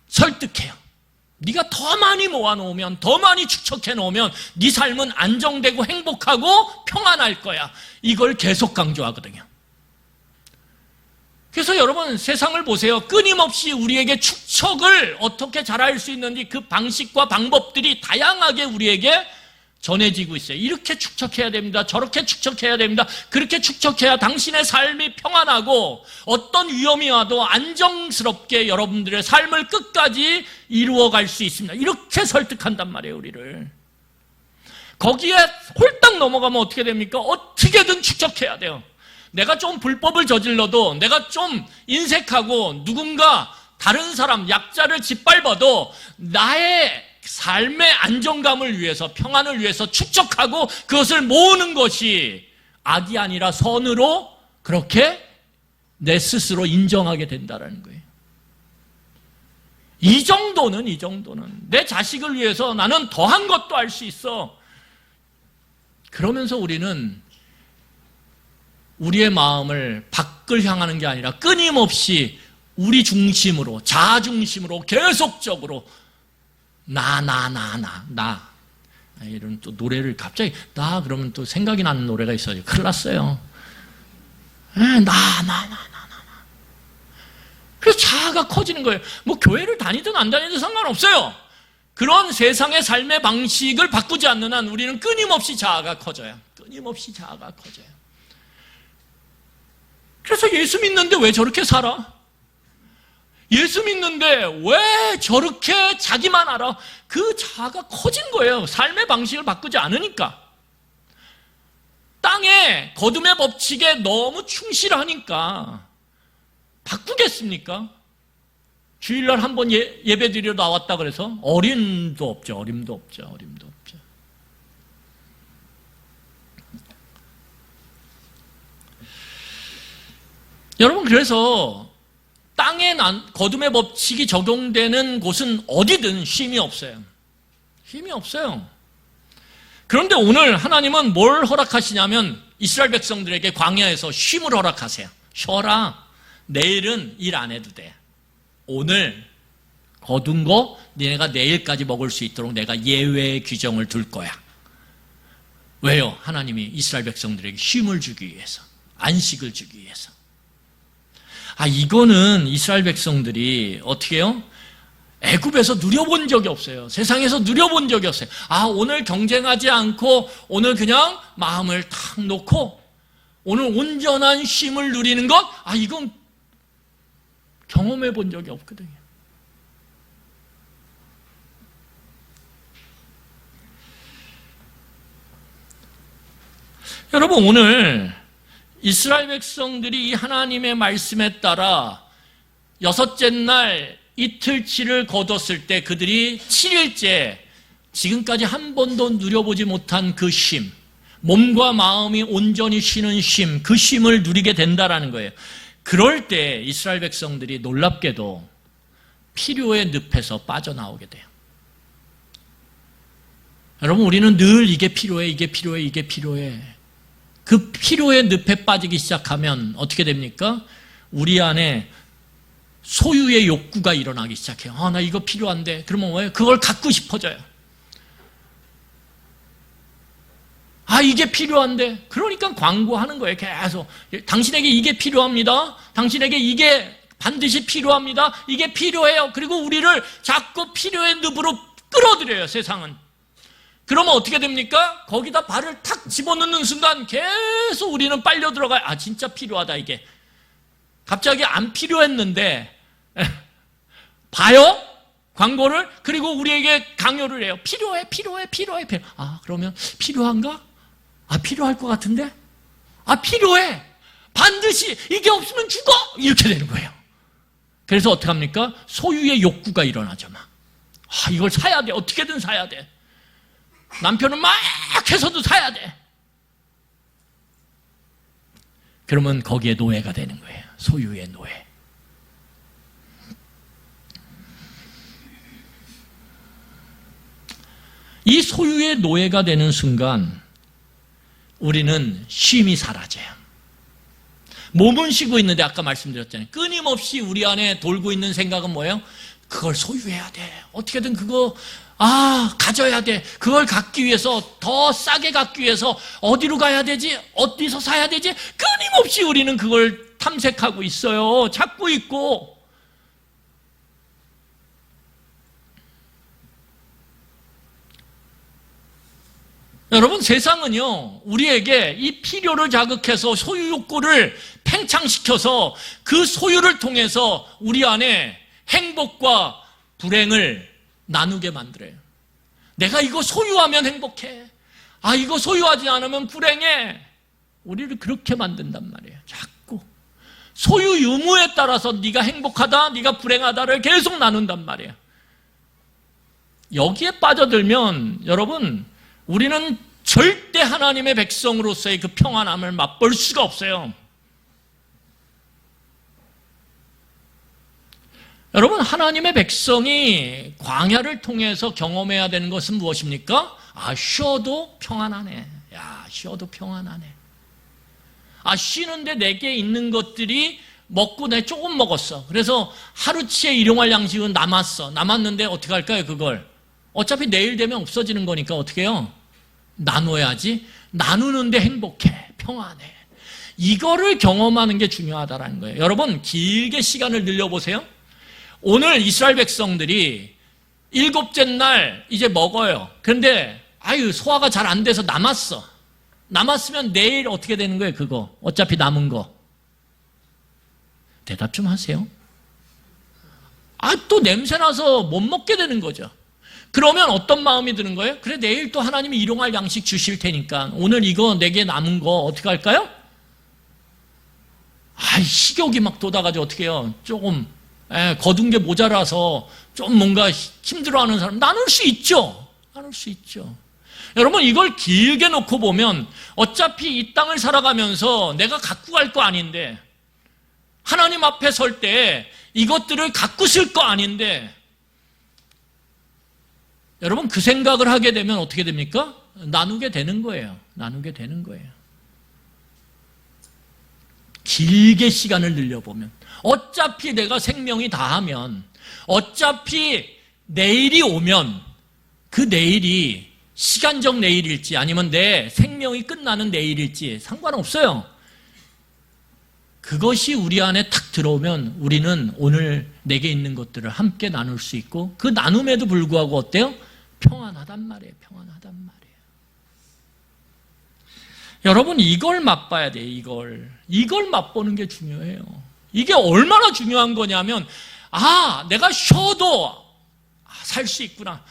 설득해요. 네가 더 많이 모아놓으면, 더 많이 축적해놓으면 네 삶은 안정되고 행복하고 평안할 거야. 이걸 계속 강조하거든요. 그래서 여러분, 세상을 보세요. 끊임없이 우리에게 축적을 어떻게 잘할 수 있는지 그 방식과 방법들이 다양하게 우리에게 전해지고 있어요. 이렇게 축적해야 됩니다. 저렇게 축적해야 됩니다. 그렇게 축적해야 당신의 삶이 평안하고 어떤 위험이 와도 안정스럽게 여러분들의 삶을 끝까지 이루어갈 수 있습니다. 이렇게 설득한단 말이에요, 우리를. 거기에 홀딱 넘어가면 어떻게 됩니까? 어떻게든 축적해야 돼요. 내가 좀 불법을 저질러도, 내가 좀 인색하고 누군가 다른 사람, 약자를 짓밟아도 나의 삶의 안정감을 위해서, 평안을 위해서 축적하고 그것을 모으는 것이 악이 아니라 선으로 그렇게 내 스스로 인정하게 된다는 거예요. 이 정도는 내 자식을 위해서 나는 더한 것도 할 수 있어. 그러면서 우리는 우리의 마음을 밖을 향하는 게 아니라 끊임없이 우리 중심으로, 자아 중심으로 계속적으로 나. 이런 또 노래를 갑자기 나 그러면 또 생각이 나는 노래가 있어요. 큰일 났어요. 나. 그래서 자아가 커지는 거예요. 뭐 교회를 다니든 안 다니든 상관없어요. 그런 세상의 삶의 방식을 바꾸지 않는 한 우리는 끊임없이 자아가 커져요. 끊임없이 자아가 커져요. 그래서 예수 믿는데 왜 저렇게 살아? 예수 믿는데 왜 저렇게 자기만 알아? 그 자아가 커진 거예요. 삶의 방식을 바꾸지 않으니까. 땅의 거둠의 법칙에 너무 충실하니까 바꾸겠습니까? 주일날 한번 예배 드리러 나왔다 그래서 어림도 없죠. 여러분, 그래서 땅에 거둠의 법칙이 적용되는 곳은 어디든 쉼이 없어요. 힘이 없어요. 그런데 오늘 하나님은 뭘 허락하시냐면 이스라엘 백성들에게 광야에서 쉼을 허락하세요. 쉬어라. 내일은 일 안 해도 돼. 오늘 거둔 거 니네가 내일까지 먹을 수 있도록 내가 예외의 규정을 둘 거야. 왜요? 하나님이 이스라엘 백성들에게 쉼을 주기 위해서, 안식을 주기 위해서. 이거는 이스라엘 백성들이 어떻게 해요? 애굽에서 누려본 적이 없어요. 세상에서 누려본 적이 없어요. 오늘 경쟁하지 않고 오늘 그냥 마음을 탁 놓고 오늘 온전한 쉼을 누리는 것, 이건 경험해 본 적이 없거든요. 여러분, 오늘 이스라엘 백성들이 이 하나님의 말씀에 따라 여섯째 날 이틀치를 거뒀을 때 그들이 7일째 지금까지 한 번도 누려보지 못한 그 쉼, 몸과 마음이 온전히 쉬는 쉼, 그 쉼을 누리게 된다라는 거예요. 그럴 때 이스라엘 백성들이 놀랍게도 필요의 늪에서 빠져나오게 돼요. 여러분, 우리는 늘 이게 필요해. 그 필요의 늪에 빠지기 시작하면 어떻게 됩니까? 우리 안에 소유의 욕구가 일어나기 시작해요. 나 이거 필요한데. 그러면 왜? 그걸 갖고 싶어져요. 이게 필요한데. 그러니까 광고하는 거예요. 계속. 당신에게 이게 필요합니다. 당신에게 이게 반드시 필요합니다. 이게 필요해요. 그리고 우리를 자꾸 필요의 늪으로 끌어들여요, 세상은. 그러면 어떻게 됩니까? 거기다 발을 탁 집어넣는 순간 계속 우리는 빨려 들어가요. 진짜 필요하다, 이게. 갑자기 안 필요했는데, 봐요? 광고를. 그리고 우리에게 강요를 해요. 필요해. 그러면 필요한가? 필요할 것 같은데? 필요해. 반드시 이게 없으면 죽어! 이렇게 되는 거예요. 그래서 어떻게 합니까? 소유의 욕구가 일어나죠, 막. 이걸 사야 돼. 어떻게든 사야 돼. 남편은 막 해서도 사야 돼. 그러면 거기에 노예가 되는 거예요. 소유의 노예. 이 소유의 노예가 되는 순간 우리는 쉼이 사라져요. 몸은 쉬고 있는데 아까 말씀드렸잖아요. 끊임없이 우리 안에 돌고 있는 생각은 뭐예요? 그걸 소유해야 돼. 어떻게든 그거 가져야 돼. 그걸 갖기 위해서, 더 싸게 갖기 위해서 어디로 가야 되지? 어디서 사야 되지? 끊임없이 우리는 그걸 탐색하고 있어요. 찾고 있고. 여러분, 세상은요, 우리에게 이 필요를 자극해서 소유 욕구를 팽창시켜서 그 소유를 통해서 우리 안에 행복과 불행을 나누게 만들어요. 내가 이거 소유하면 행복해. 이거 소유하지 않으면 불행해. 우리를 그렇게 만든단 말이에요. 자꾸 소유 유무에 따라서 네가 행복하다, 네가 불행하다를 계속 나눈단 말이에요. 여기에 빠져들면 여러분, 우리는 절대 하나님의 백성으로서의 그 평안함을 맛볼 수가 없어요. 여러분, 하나님의 백성이 광야를 통해서 경험해야 되는 것은 무엇입니까? 쉬어도 평안하네. 쉬어도 평안하네. 쉬는데 내게 있는 것들이 먹고 내 조금 먹었어. 그래서 하루치의 일용할 양식은 남았어. 남았는데 어떻게 할까요, 그걸? 어차피 내일 되면 없어지는 거니까 어떻게 해요? 나눠야지. 나누는데 행복해. 평안해. 이거를 경험하는 게 중요하다는 거예요. 여러분, 길게 시간을 늘려보세요. 오늘 이스라엘 백성들이 7째 날 이제 먹어요. 그런데 소화가 잘 안 돼서 남았어. 남았으면 내일 어떻게 되는 거예요, 그거? 어차피 남은 거. 대답 좀 하세요. 또 냄새나서 못 먹게 되는 거죠. 그러면 어떤 마음이 드는 거예요? 그래, 내일 또 하나님이 일용할 양식 주실 테니까 오늘 이거 내게 남은 거 어떻게 할까요? 식욕이 막 돋아가지고 어떻게 해요? 조금 거둔 게 모자라서 좀 뭔가 힘들어하는 사람 나눌 수 있죠. 나눌 수 있죠. 여러분, 이걸 길게 놓고 보면 어차피 이 땅을 살아가면서 내가 갖고 갈 거 아닌데, 하나님 앞에 설 때 이것들을 갖고 쓸 거 아닌데, 여러분, 그 생각을 하게 되면 어떻게 됩니까? 나누게 되는 거예요. 나누게 되는 거예요. 길게 시간을 늘려보면 어차피 내가 생명이 다하면, 어차피 내일이 오면 그 내일이 시간적 내일일지 아니면 내 생명이 끝나는 내일일지 상관없어요. 그것이 우리 안에 탁 들어오면 우리는 오늘 내게 있는 것들을 함께 나눌 수 있고, 그 나눔에도 불구하고 어때요? 평안하단 말이에요. 평안하단 말이에요. 여러분, 이걸 맛봐야 돼요. 이걸 맛보는 게 중요해요. 이게 얼마나 중요한 거냐면, 내가 쉬어도 살 수 있구나.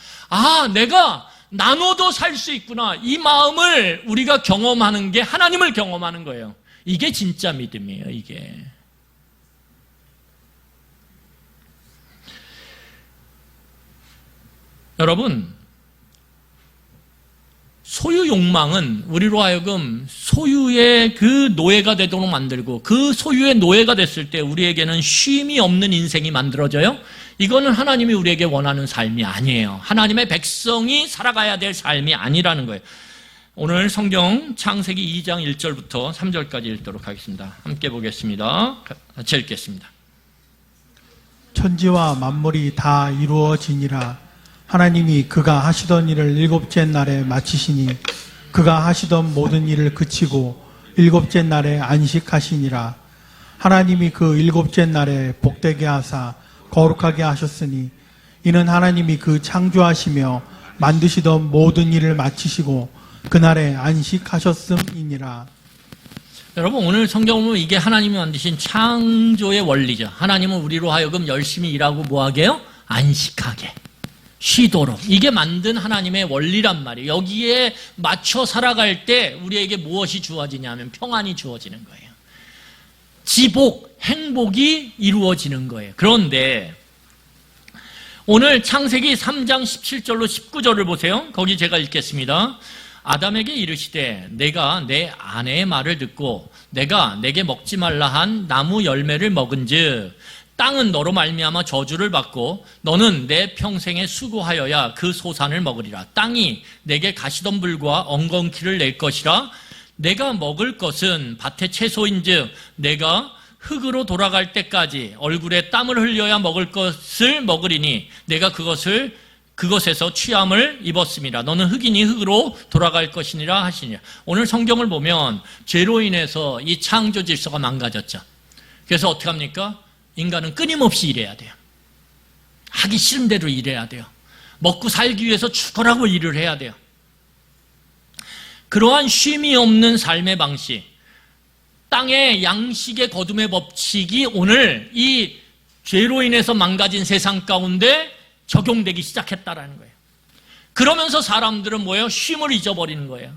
내가 나눠도 살 수 있구나. 이 마음을 우리가 경험하는 게 하나님을 경험하는 거예요. 이게 진짜 믿음이에요, 이게. 여러분, 소유 욕망은 우리로 하여금 소유의 그 노예가 되도록 만들고, 그 소유의 노예가 됐을 때 우리에게는 쉼이 없는 인생이 만들어져요. 이거는 하나님이 우리에게 원하는 삶이 아니에요. 하나님의 백성이 살아가야 될 삶이 아니라는 거예요. 오늘 성경 창세기 2장 1절부터 3절까지 읽도록 하겠습니다. 함께 보겠습니다. 같이 읽겠습니다. 천지와 만물이 다 이루어지니라. 하나님이 그가 하시던 일을 7째 날에 마치시니 그가 하시던 모든 일을 그치고 7째 날에 안식하시니라. 하나님이 그 7째 날에 복되게 하사 거룩하게 하셨으니 이는 하나님이 그 창조하시며 만드시던 모든 일을 마치시고 그날에 안식하셨음이니라. 여러분, 오늘 성경을 보면 이게 하나님이 만드신 창조의 원리죠. 하나님은 우리로 하여금 열심히 일하고 뭐하게 해요? 안식하게, 쉬도록. 이게 만든 하나님의 원리란 말이에요. 여기에 맞춰 살아갈 때 우리에게 무엇이 주어지냐면 평안이 주어지는 거예요. 지복, 행복이 이루어지는 거예요. 그런데 오늘 창세기 3장 17절로 19절을 보세요. 거기 제가 읽겠습니다. 아담에게 이르시되 내가 내 아내의 말을 듣고 내가 내게 먹지 말라 한 나무 열매를 먹은즉 땅은 너로 말미암아 저주를 받고 너는 내 평생에 수고하여야 그 소산을 먹으리라. 땅이 내게 가시덤불과 엉겅퀴를 낼 것이라. 내가 먹을 것은 밭의 채소인즉 내가 흙으로 돌아갈 때까지 얼굴에 땀을 흘려야 먹을 것을 먹으리니 내가 그것에서 취함을 입었습니다. 너는 흙이니 흙으로 돌아갈 것이니라 하시니라. 오늘 성경을 보면 죄로 인해서 이 창조 질서가 망가졌죠. 그래서 어떻게 합니까? 인간은 끊임없이 일해야 돼요. 하기 싫은 대로 일해야 돼요. 먹고 살기 위해서 죽어라고 일을 해야 돼요. 그러한 쉼이 없는 삶의 방식, 땅의 양식의 거둠의 법칙이 오늘 이 죄로 인해서 망가진 세상 가운데 적용되기 시작했다라는 거예요. 그러면서 사람들은 뭐예요? 쉼을 잊어버리는 거예요.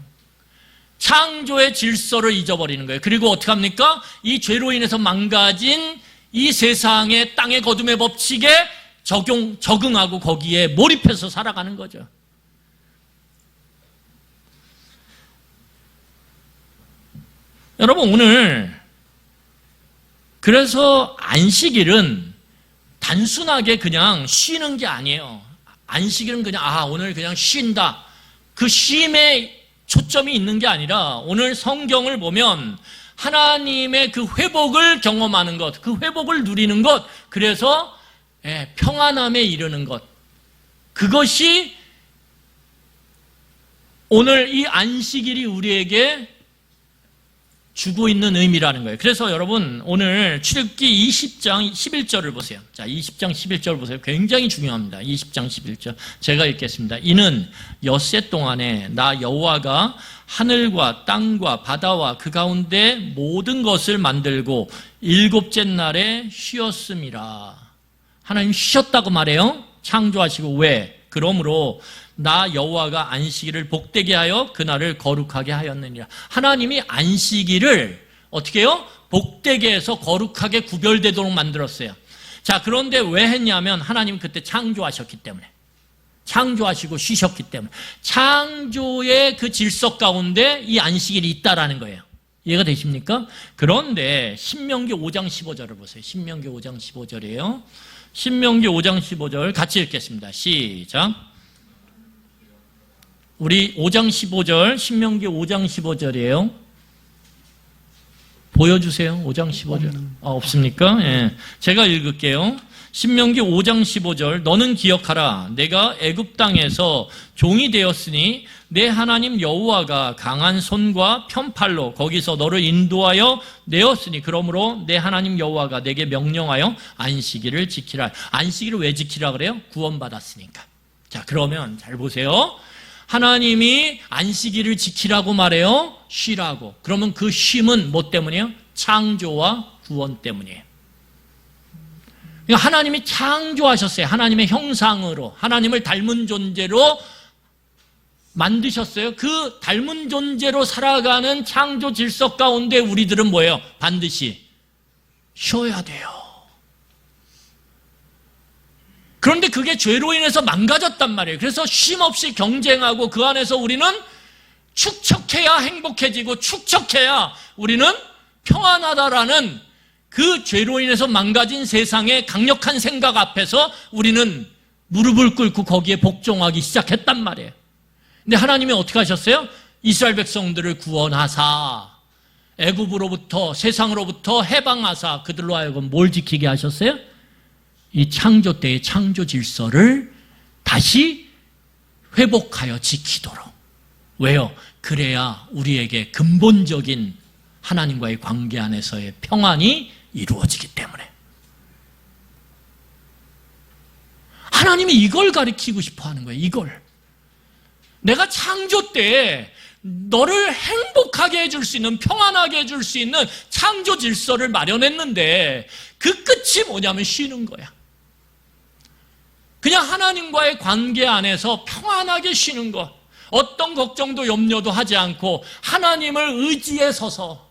창조의 질서를 잊어버리는 거예요. 그리고 어떻게 합니까? 이 죄로 인해서 망가진 이 세상의 땅의 거둠의 법칙에 적응하고 거기에 몰입해서 살아가는 거죠. 여러분, 오늘 그래서 안식일은 단순하게 그냥 쉬는 게 아니에요. 안식일은 그냥 오늘 그냥 쉰다. 그 쉼에 초점이 있는 게 아니라 오늘 성경을 보면 하나님의 그 회복을 경험하는 것, 그 회복을 누리는 것, 그래서 평안함에 이르는 것, 그것이 오늘 이 안식일이 우리에게 주고 있는 의미라는 거예요. 그래서 여러분 오늘 출애굽기 20장 11절을 보세요. 자, 20장 11절 보세요. 굉장히 중요합니다. 20장 11절 제가 읽겠습니다. 이는 엿새 동안에 나 여호와가 하늘과 땅과 바다와 그 가운데 모든 것을 만들고 일곱째 날에 쉬었음이라. 하나님 쉬셨다고 말해요. 창조하시고. 왜? 그러므로 나 여호와가 안식일을 복되게 하여 그날을 거룩하게 하였느니라. 하나님이 안식일을 어떻게 해요? 복되게 해서 거룩하게 구별되도록 만들었어요. 자, 그런데 왜 했냐면 하나님 그때 창조하셨기 때문에, 창조하시고 쉬셨기 때문에, 창조의 그 질서 가운데 이 안식일이 있다라는 거예요. 이해가 되십니까? 그런데 신명기 5장 15절을 보세요. 신명기 5장 15절이에요. 신명기 5장 15절 같이 읽겠습니다. 시작. 우리 5장 15절, 신명기 5장 15절이에요. 보여주세요. 5장 15절. 없습니까? 예. 제가 읽을게요. 신명기 5장 15절. 너는 기억하라. 내가 애굽 땅에서 종이 되었으니 내 하나님 여호와가 강한 손과 편팔로 거기서 너를 인도하여 내었으니 그러므로 내 하나님 여호와가 내게 명령하여 안식일을 지키라. 안식일을 왜 지키라 그래요? 구원받았으니까. 자, 그러면 잘 보세요. 하나님이 안식일을 지키라고 말해요. 쉬라고. 그러면 그 쉼은 뭐 때문이에요? 창조와 구원 때문이에요. 그러니까 하나님이 창조하셨어요. 하나님의 형상으로, 하나님을 닮은 존재로 만드셨어요. 그 닮은 존재로 살아가는 창조 질서 가운데 우리들은 뭐예요? 반드시 쉬어야 돼요. 그런데 그게 죄로 인해서 망가졌단 말이에요. 그래서 쉼없이 경쟁하고 그 안에서 우리는 축적해야 행복해지고 축적해야 우리는 평안하다라는 그 죄로 인해서 망가진 세상의 강력한 생각 앞에서 우리는 무릎을 꿇고 거기에 복종하기 시작했단 말이에요. 근데 하나님이 어떻게 하셨어요? 이스라엘 백성들을 구원하사 애굽으로부터 세상으로부터 해방하사 그들로 하여금 뭘 지키게 하셨어요? 이 창조 때의 창조 질서를 다시 회복하여 지키도록. 왜요? 그래야 우리에게 근본적인 하나님과의 관계 안에서의 평안이 이루어지기 때문에. 하나님이 이걸 가르치고 싶어 하는 거예요. 이걸. 내가 창조 때 너를 행복하게 해줄 수 있는, 평안하게 해줄 수 있는 창조 질서를 마련했는데 그 끝이 뭐냐면 쉬는 거야. 그냥 하나님과의 관계 안에서 평안하게 쉬는 것. 어떤 걱정도 염려도 하지 않고 하나님을 의지해 서서,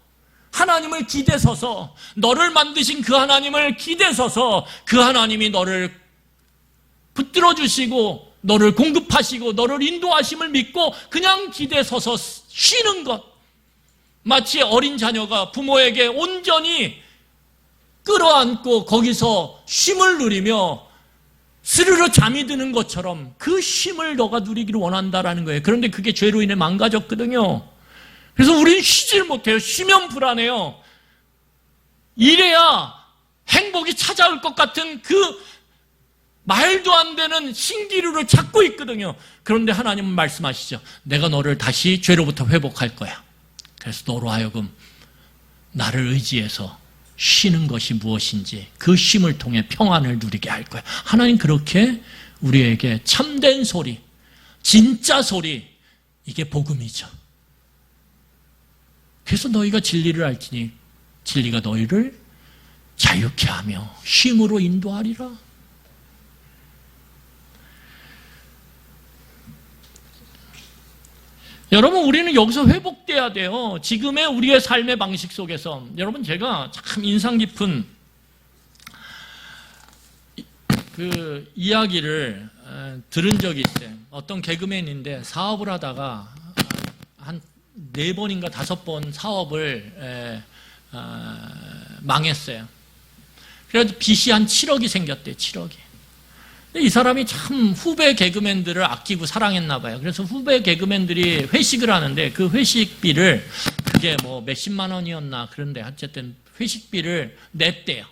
하나님을 기대 서서, 너를 만드신 그 하나님을 기대 서서 그 하나님이 너를 붙들어 주시고 너를 공급하시고 너를 인도하심을 믿고 그냥 기대 서서 쉬는 것. 마치 어린 자녀가 부모에게 온전히 끌어안고 거기서 쉼을 누리며 스르르 잠이 드는 것처럼 그 쉼을 너가 누리기를 원한다라는 거예요. 그런데 그게 죄로 인해 망가졌거든요. 그래서 우리는 쉬질 못해요. 쉬면 불안해요. 이래야 행복이 찾아올 것 같은 그 말도 안 되는 신기루를 찾고 있거든요. 그런데 하나님은 말씀하시죠. 내가 너를 다시 죄로부터 회복할 거야. 그래서 너로 하여금 나를 의지해서 쉬는 것이 무엇인지 그 쉼을 통해 평안을 누리게 할 거야. 하나님 그렇게 우리에게 참된 소리, 진짜 소리, 이게 복음이죠. 그래서 너희가 진리를 알지니 진리가 너희를 자유케 하며 쉼으로 인도하리라. 여러분, 우리는 여기서 회복돼야 돼요. 지금의 우리의 삶의 방식 속에서. 여러분, 제가 참 인상 깊은 그 이야기를 들은 적이 있어요. 어떤 개그맨인데 사업을 하다가 한 4번인가 5번 사업을 망했어요. 그래서 빚이 한 7억이 생겼대요. 7억이. 이 사람이 참 후배 개그맨들을 아끼고 사랑했나 봐요. 그래서 후배 개그맨들이 회식을 하는데 그 회식비를 그게 뭐 몇십만 원이었나 그런데 어쨌든 회식비를 냈대요.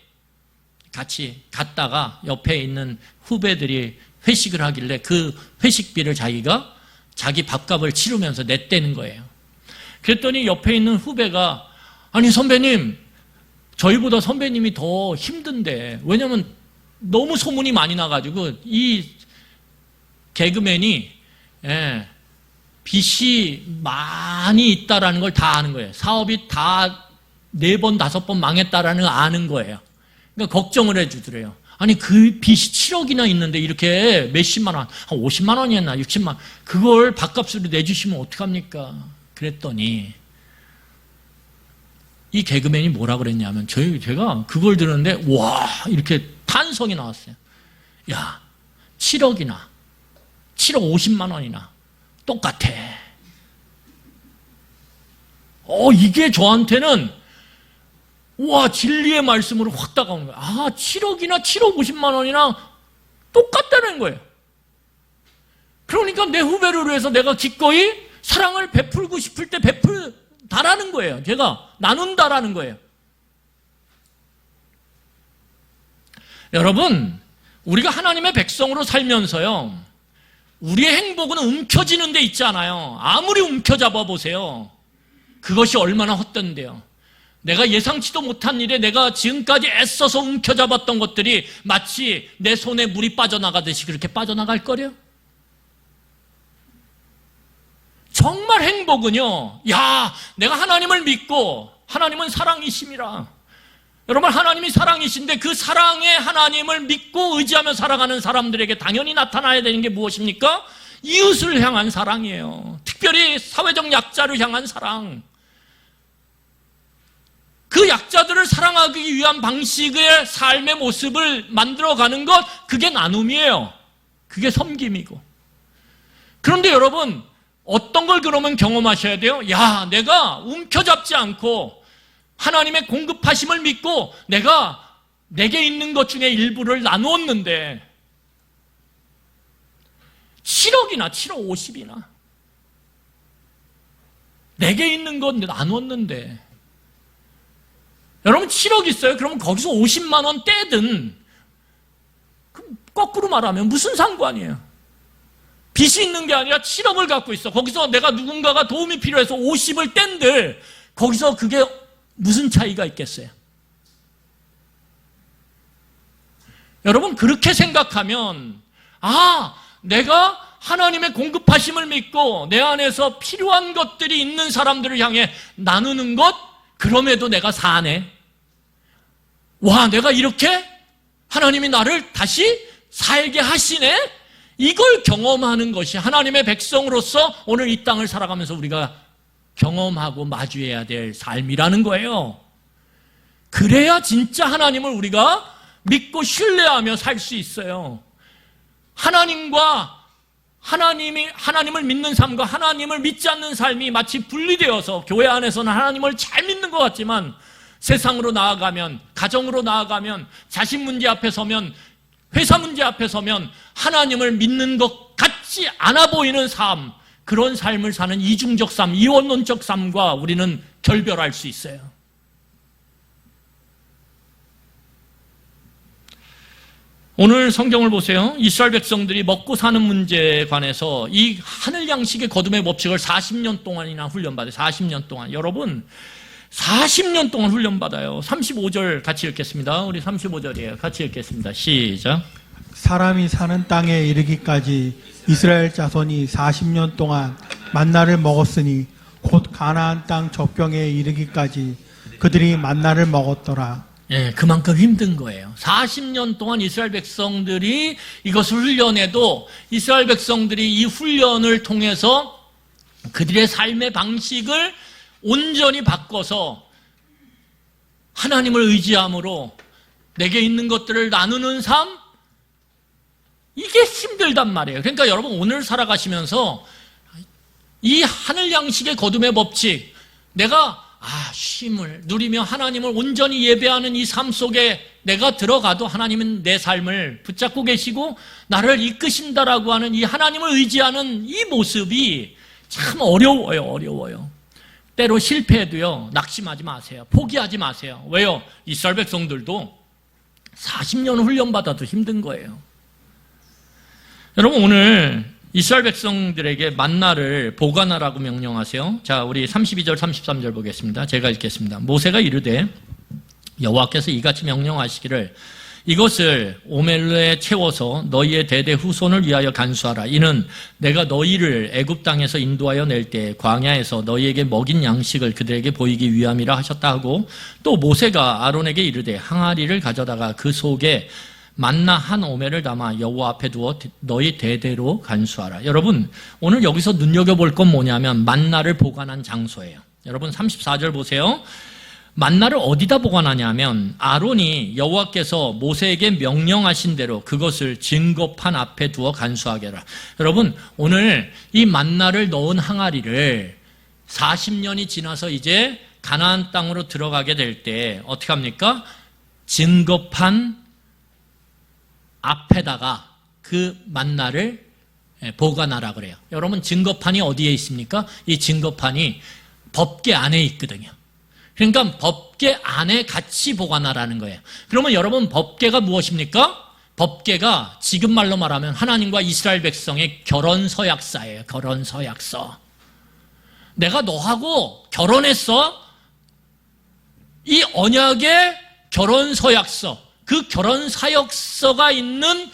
같이 갔다가 옆에 있는 후배들이 회식을 하길래 그 회식비를 자기가 자기 밥값을 치르면서 냈다는 거예요. 그랬더니 옆에 있는 후배가 아니 선배님 저희보다 선배님이 더 힘든데 왜냐면 너무 소문이 많이 나가지고 이 개그맨이 빚이 많이 있다라는 걸 다 아는 거예요. 사업이 다 4번, 5번 망했다라는 걸 아는 거예요. 그러니까 걱정을 해주더래요. 아니 그 빚이 7억이나 있는데 이렇게 몇십만 원, 한 50만 원이었나 60만 원 그걸 밥값으로 내주시면 어떡합니까? 그랬더니 이 개그맨이 뭐라 그랬냐면 제가 그걸 들었는데 와 이렇게 탄성이 나왔어요. 야 7억이나 7억 50만 원이나 똑같아. 이게 저한테는 와 진리의 말씀으로 확 다가오는 거예요. 7억이나 7억 50만 원이나 똑같다는 거예요. 그러니까 내 후배를 위해서 내가 기꺼이 사랑을 베풀고 싶을 때 베풀다라는 거예요. 제가 나눈다라는 거예요. 여러분, 우리가 하나님의 백성으로 살면서요, 우리의 행복은 움켜쥐는 데 있잖아요. 아무리 움켜잡아 보세요. 그것이 얼마나 헛된데요. 내가 예상치도 못한 일에 내가 지금까지 애써서 움켜잡았던 것들이 마치 내 손에 물이 빠져나가듯이 그렇게 빠져나갈 거래요. 정말 행복은요, 내가 하나님을 믿고 하나님은 사랑이심이라. 여러분 하나님이 사랑이신데 그 사랑의 하나님을 믿고 의지하며 살아가는 사람들에게 당연히 나타나야 되는 게 무엇입니까? 이웃을 향한 사랑이에요. 특별히 사회적 약자를 향한 사랑. 그 약자들을 사랑하기 위한 방식의 삶의 모습을 만들어가는 것, 그게 나눔이에요. 그게 섬김이고. 그런데 여러분 어떤 걸 그러면 경험하셔야 돼요? 내가 움켜잡지 않고 하나님의 공급하심을 믿고 내가 내게 있는 것 중에 일부를 나누었는데 7억이나 7억 50이나 내게 있는 것 나누었는데 여러분 7억 있어요? 그러면 거기서 50만 원 떼든 거꾸로 말하면 무슨 상관이에요? 빚이 있는 게 아니라 7억을 갖고 있어. 거기서 내가 누군가가 도움이 필요해서 50을 뗀들 거기서 그게 무슨 차이가 있겠어요? 여러분 그렇게 생각하면 내가 하나님의 공급하심을 믿고 내 안에서 필요한 것들이 있는 사람들을 향해 나누는 것, 그럼에도 내가 사네. 내가 이렇게 하나님이 나를 다시 살게 하시네? 이걸 경험하는 것이 하나님의 백성으로서 오늘 이 땅을 살아가면서 우리가 경험하고 마주해야 될 삶이라는 거예요. 그래야 진짜 하나님을 우리가 믿고 신뢰하며 살 수 있어요. 하나님과 하나님을 믿는 삶과 하나님을 믿지 않는 삶이 마치 분리되어서 교회 안에서는 하나님을 잘 믿는 것 같지만 세상으로 나아가면, 가정으로 나아가면, 자신 문제 앞에 서면, 회사 문제 앞에 서면 하나님을 믿는 것 같지 않아 보이는 삶, 그런 삶을 사는 이중적 삶, 이원론적 삶과 우리는 결별할 수 있어요. 오늘 성경을 보세요. 이스라엘 백성들이 먹고 사는 문제에 관해서 이 하늘 양식의 거듭의 법칙을 40년 동안이나 훈련받아요. 40년 동안. 여러분, 40년 동안 훈련받아요. 35절 같이 읽겠습니다. 우리 35절이에요. 같이 읽겠습니다. 시작. 사람이 사는 땅에 이르기까지 이스라엘 자손이 40년 동안 만나를 먹었으니 곧 가나안 땅 적경에 이르기까지 그들이 만나를 먹었더라. 예, 그만큼 힘든 거예요. 40년 동안 이스라엘 백성들이 이것을 훈련해도 이스라엘 백성들이 이 훈련을 통해서 그들의 삶의 방식을 온전히 바꿔서 하나님을 의지함으로 내게 있는 것들을 나누는 삶, 이게 힘들단 말이에요. 그러니까 여러분 오늘 살아가시면서 이 하늘 양식의 거듭의 법칙, 내가 쉼을 누리며 하나님을 온전히 예배하는 이 삶 속에 내가 들어가도 하나님은 내 삶을 붙잡고 계시고 나를 이끄신다라고 하는 이 하나님을 의지하는 이 모습이 참 어려워요. 때로 실패해도요, 낙심하지 마세요. 포기하지 마세요. 왜요? 이스라엘 백성들도 40년 훈련받아도 힘든 거예요. 여러분 오늘 이스라엘 백성들에게 만나를 보관하라고 명령하세요. 자, 우리 32절 33절 보겠습니다. 제가 읽겠습니다. 모세가 이르되 여호와께서 이같이 명령하시기를 이것을 오멜에 채워서 너희의 대대 후손을 위하여 간수하라. 이는 내가 너희를 애굽 땅에서 인도하여 낼 때 광야에서 너희에게 먹인 양식을 그들에게 보이기 위함이라 하셨다 하고, 또 모세가 아론에게 이르되 항아리를 가져다가 그 속에 만나 한 오멜을 담아 여호와 앞에 두어 너희 대대로 간수하라. 여러분 오늘 여기서 눈여겨볼 건 뭐냐면 만나를 보관한 장소예요. 여러분 34절 보세요. 만나를 어디다 보관하냐면 아론이 여호와께서 모세에게 명령하신 대로 그것을 증거판 앞에 두어 간수하게 하라. 여러분 오늘 이 만나를 넣은 항아리를 40년이 지나서 이제 가나안 땅으로 들어가게 될 때 어떻게 합니까? 증거판 앞에다가 그 만나를 보관하라 그래요. 여러분 증거판이 어디에 있습니까? 이 증거판이 법궤 안에 있거든요. 그러니까 법궤 안에 같이 보관하라는 거예요. 그러면 여러분 법궤가 무엇입니까? 법궤가 지금 말로 말하면 하나님과 이스라엘 백성의 결혼 서약서예요. 결혼 서약서. 내가 너하고 결혼했어. 이 언약의 결혼 서약서, 그 결혼 사역서가 있는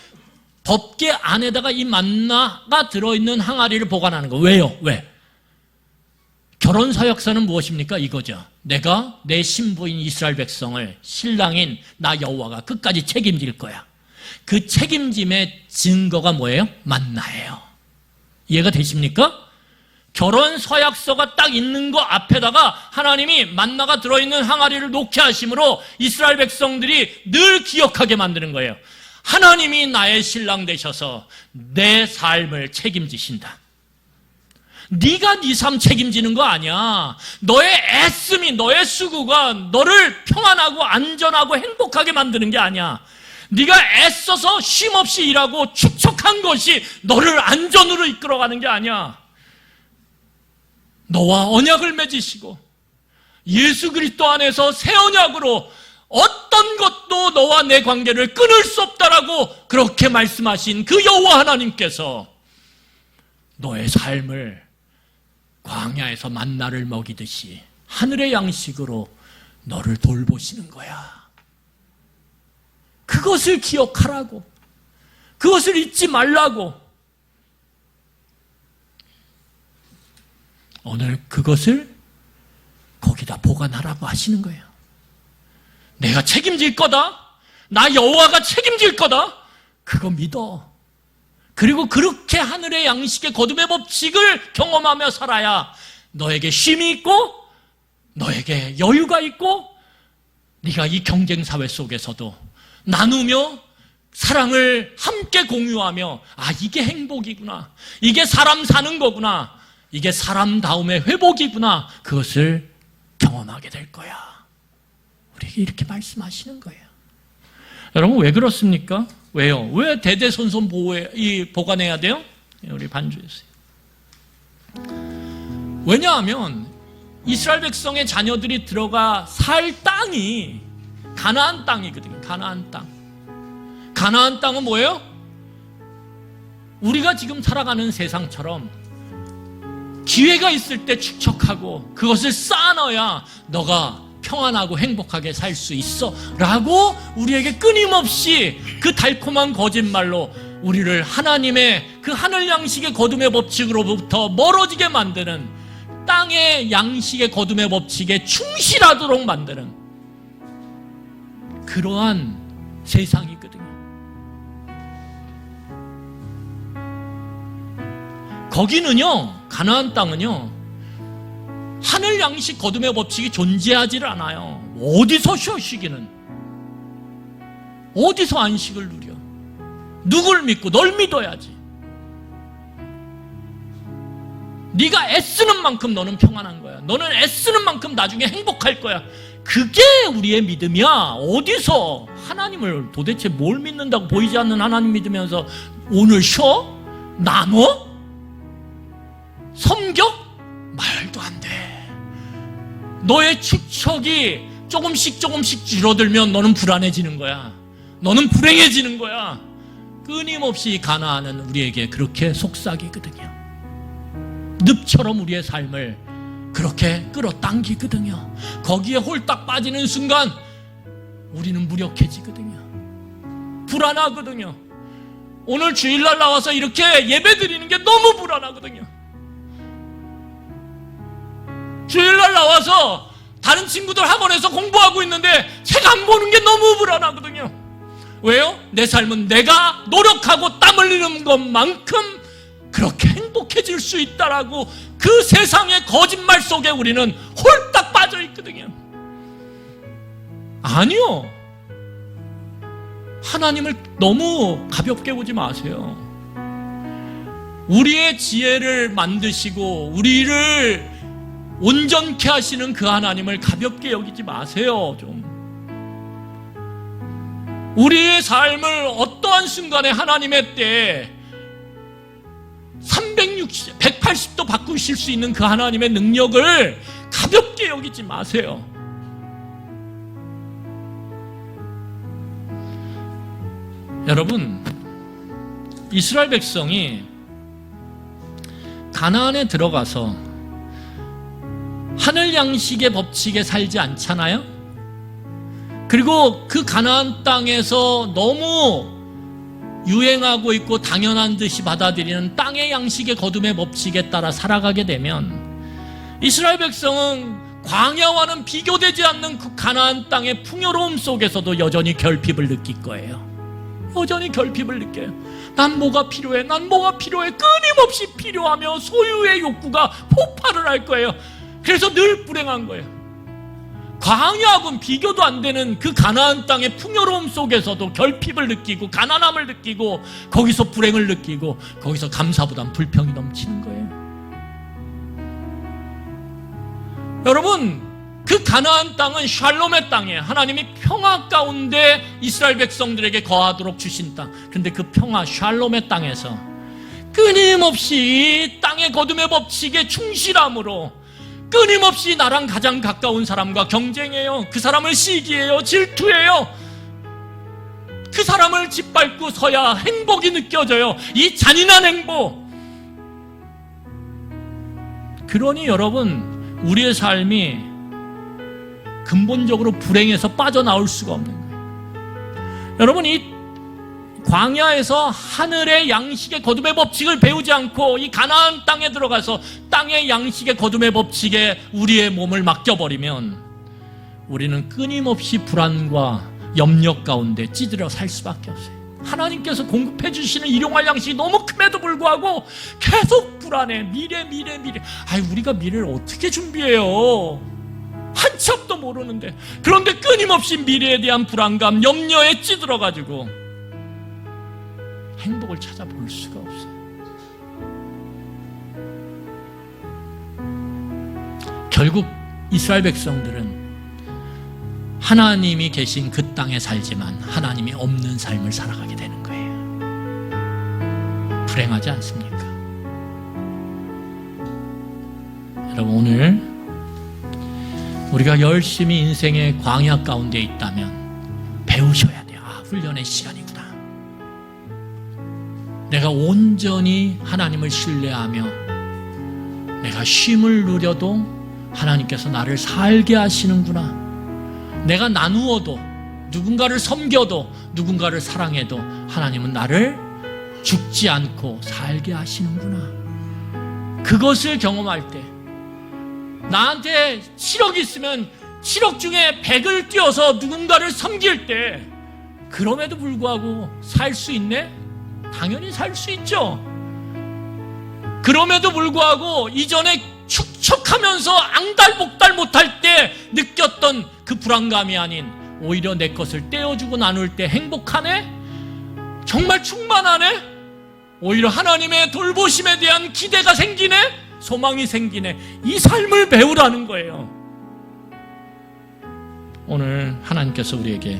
법궤 안에다가 이 만나가 들어있는 항아리를 보관하는 거. 왜요? 왜? 결혼 사역서는 무엇입니까? 이거죠. 내가 내 신부인 이스라엘 백성을 신랑인 나 여호와가 끝까지 책임질 거야. 그 책임짐의 증거가 뭐예요? 만나예요. 이해가 되십니까? 결혼 서약서가 딱 있는 거 앞에다가 하나님이 만나가 들어있는 항아리를 놓게 하심으로 이스라엘 백성들이 늘 기억하게 만드는 거예요. 하나님이 나의 신랑 되셔서 내 삶을 책임지신다. 네가 네 삶 책임지는 거 아니야. 너의 애씀이, 너의 수고가 너를 평안하고 안전하고 행복하게 만드는 게 아니야. 네가 애써서 쉼없이 일하고 축적한 것이 너를 안전으로 이끌어가는 게 아니야. 너와 언약을 맺으시고 예수 그리스도 안에서 새 언약으로 어떤 것도 너와 내 관계를 끊을 수 없다라고 그렇게 말씀하신 그 여호와 하나님께서 너의 삶을 광야에서 만나를 먹이듯이 하늘의 양식으로 너를 돌보시는 거야. 그것을 기억하라고, 그것을 잊지 말라고. 오늘 그것을 거기다 보관하라고 하시는 거예요. 내가 책임질 거다. 나 여호와가 책임질 거다. 그거 믿어. 그리고 그렇게 하늘의 양식의 거듭의 법칙을 경험하며 살아야 너에게 쉼이 있고 너에게 여유가 있고 네가 이 경쟁 사회 속에서도 나누며 사랑을 함께 공유하며 이게 행복이구나, 이게 사람 사는 거구나, 이게 사람다움의 회복이구나, 그것을 경험하게 될 거야. 우리에게 이렇게 말씀하시는 거예요. 여러분, 왜 그렇습니까? 왜요? 왜 대대손손 보관해야 돼요? 우리 반주했어요. 왜냐하면 이스라엘 백성의 자녀들이 들어가 살 땅이 가나안 땅이거든요. 가나안 땅. 가나안 땅은 뭐예요? 우리가 지금 살아가는 세상처럼 기회가 있을 때 축적하고 그것을 쌓아넣어야 너가 평안하고 행복하게 살 수 있어 라고 우리에게 끊임없이 그 달콤한 거짓말로 우리를 하나님의 그 하늘 양식의 거둠의 법칙으로부터 멀어지게 만드는, 땅의 양식의 거둠의 법칙에 충실하도록 만드는 그러한 세상이거든요. 거기는요, 가나안 땅은요, 하늘 양식 거둠의 법칙이 존재하지를 않아요. 어디서 쉬기는? 어디서 안식을 누려? 누굴 믿고? 널 믿어야지. 네가 애쓰는 만큼 너는 평안한 거야. 너는 애쓰는 만큼 나중에 행복할 거야. 그게 우리의 믿음이야. 어디서 하나님을 도대체 뭘 믿는다고, 보이지 않는 하나님 믿으면서 오늘 쉬어? 나눠? 섬겨? 말도 안 돼. 너의 축척이 조금씩 줄어들면 너는 불안해지는 거야. 너는 불행해지는 거야. 끊임없이 가나안은 우리에게 그렇게 속삭이거든요. 늪처럼 우리의 삶을 그렇게 끌어당기거든요. 거기에 홀딱 빠지는 순간 우리는 무력해지거든요. 불안하거든요. 오늘 주일날 나와서 이렇게 예배 드리는 게 너무 불안하거든요. 주일날 나와서 다른 친구들 학원에서 공부하고 있는데 책 안 보는 게 너무 불안하거든요. 왜요? 내 삶은 내가 노력하고 땀 흘리는 것만큼 그렇게 행복해질 수 있다라고 그 세상의 거짓말 속에 우리는 홀딱 빠져 있거든요. 아니요. 하나님을 너무 가볍게 보지 마세요. 우리의 지혜를 만드시고 우리를 온전케 하시는 그 하나님을 가볍게 여기지 마세요. 좀 우리의 삶을 어떠한 순간에 하나님의 때에 180도 바꾸실 수 있는 그 하나님의 능력을 가볍게 여기지 마세요. 여러분, 이스라엘 백성이 가나안에 들어가서 하늘 양식의 법칙에 살지 않잖아요? 그리고 그 가나안 땅에서 너무 유행하고 있고 당연한 듯이 받아들이는 땅의 양식의 거둠의 법칙에 따라 살아가게 되면 이스라엘 백성은 광야와는 비교되지 않는 그 가나안 땅의 풍요로움 속에서도 여전히 결핍을 느낄 거예요. 여전히 결핍을 느껴요. 난 뭐가 필요해? 난 뭐가 필요해? 끊임없이 필요하며 소유의 욕구가 폭발을 할 거예요. 그래서 늘 불행한 거예요. 광야하고는 비교도 안 되는 그 가나안 땅의 풍요로움 속에서도 결핍을 느끼고 가난함을 느끼고 거기서 불행을 느끼고 거기서 감사보단 불평이 넘치는 거예요. 여러분, 그 가나안 땅은 샬롬의 땅이에요. 하나님이 평화 가운데 이스라엘 백성들에게 거하도록 주신 땅. 근데 그 평화 샬롬의 땅에서 끊임없이 땅의 거둠의 법칙에 충실함으로 끊임없이 나랑 가장 가까운 사람과 경쟁해요. 그 사람을 시기해요. 질투해요. 그 사람을 짓밟고 서야 행복이 느껴져요. 이 잔인한 행복. 그러니 여러분, 우리의 삶이 근본적으로 불행해서 빠져나올 수가 없는 거예요. 여러분, 이 광야에서 하늘의 양식의 거둠의 법칙을 배우지 않고 이 가나안 땅에 들어가서 땅의 양식의 거둠의 법칙에 우리의 몸을 맡겨버리면 우리는 끊임없이 불안과 염려 가운데 찌들어 살 수밖에 없어요. 하나님께서 공급해 주시는 일용할 양식이 너무 큼에도 불구하고 계속 불안해. 미래. 우리가 미래를 어떻게 준비해요? 한치 앞도 모르는데. 그런데 끊임없이 미래에 대한 불안감, 염려에 찌들어가지고 행복을 찾아볼 수가 없어요. 결국 이스라엘 백성들은 하나님이 계신 그 땅에 살지만 하나님이 없는 삶을 살아가게 되는 거예요. 불행하지 않습니까? 여러분, 오늘 우리가 열심히 인생의 광야 가운데 있다면 배우셔야 돼요. 훈련의 시간이구나. 내가 온전히 하나님을 신뢰하며 내가 쉼을 누려도 하나님께서 나를 살게 하시는구나. 내가 나누어도, 누군가를 섬겨도, 누군가를 사랑해도 하나님은 나를 죽지 않고 살게 하시는구나. 그것을 경험할 때, 나한테 7억 있으면 7억 중에 100을 띄워서 누군가를 섬길 때, 그럼에도 불구하고 살 수 있네? 당연히 살 수 있죠. 그럼에도 불구하고 이전에 축척하면서 앙달복달 못할 때 느꼈던 그 불안감이 아닌 오히려 내 것을 떼어주고 나눌 때 행복하네? 정말 충만하네? 오히려 하나님의 돌보심에 대한 기대가 생기네? 소망이 생기네? 이 삶을 배우라는 거예요. 오늘 하나님께서 우리에게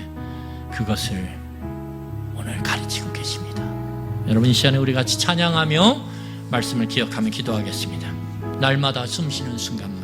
그것을 오늘 가르치고 계십니다. 여러분, 이 시간에 우리 같이 찬양하며 말씀을 기억하며 기도하겠습니다. 날마다 숨쉬는 순간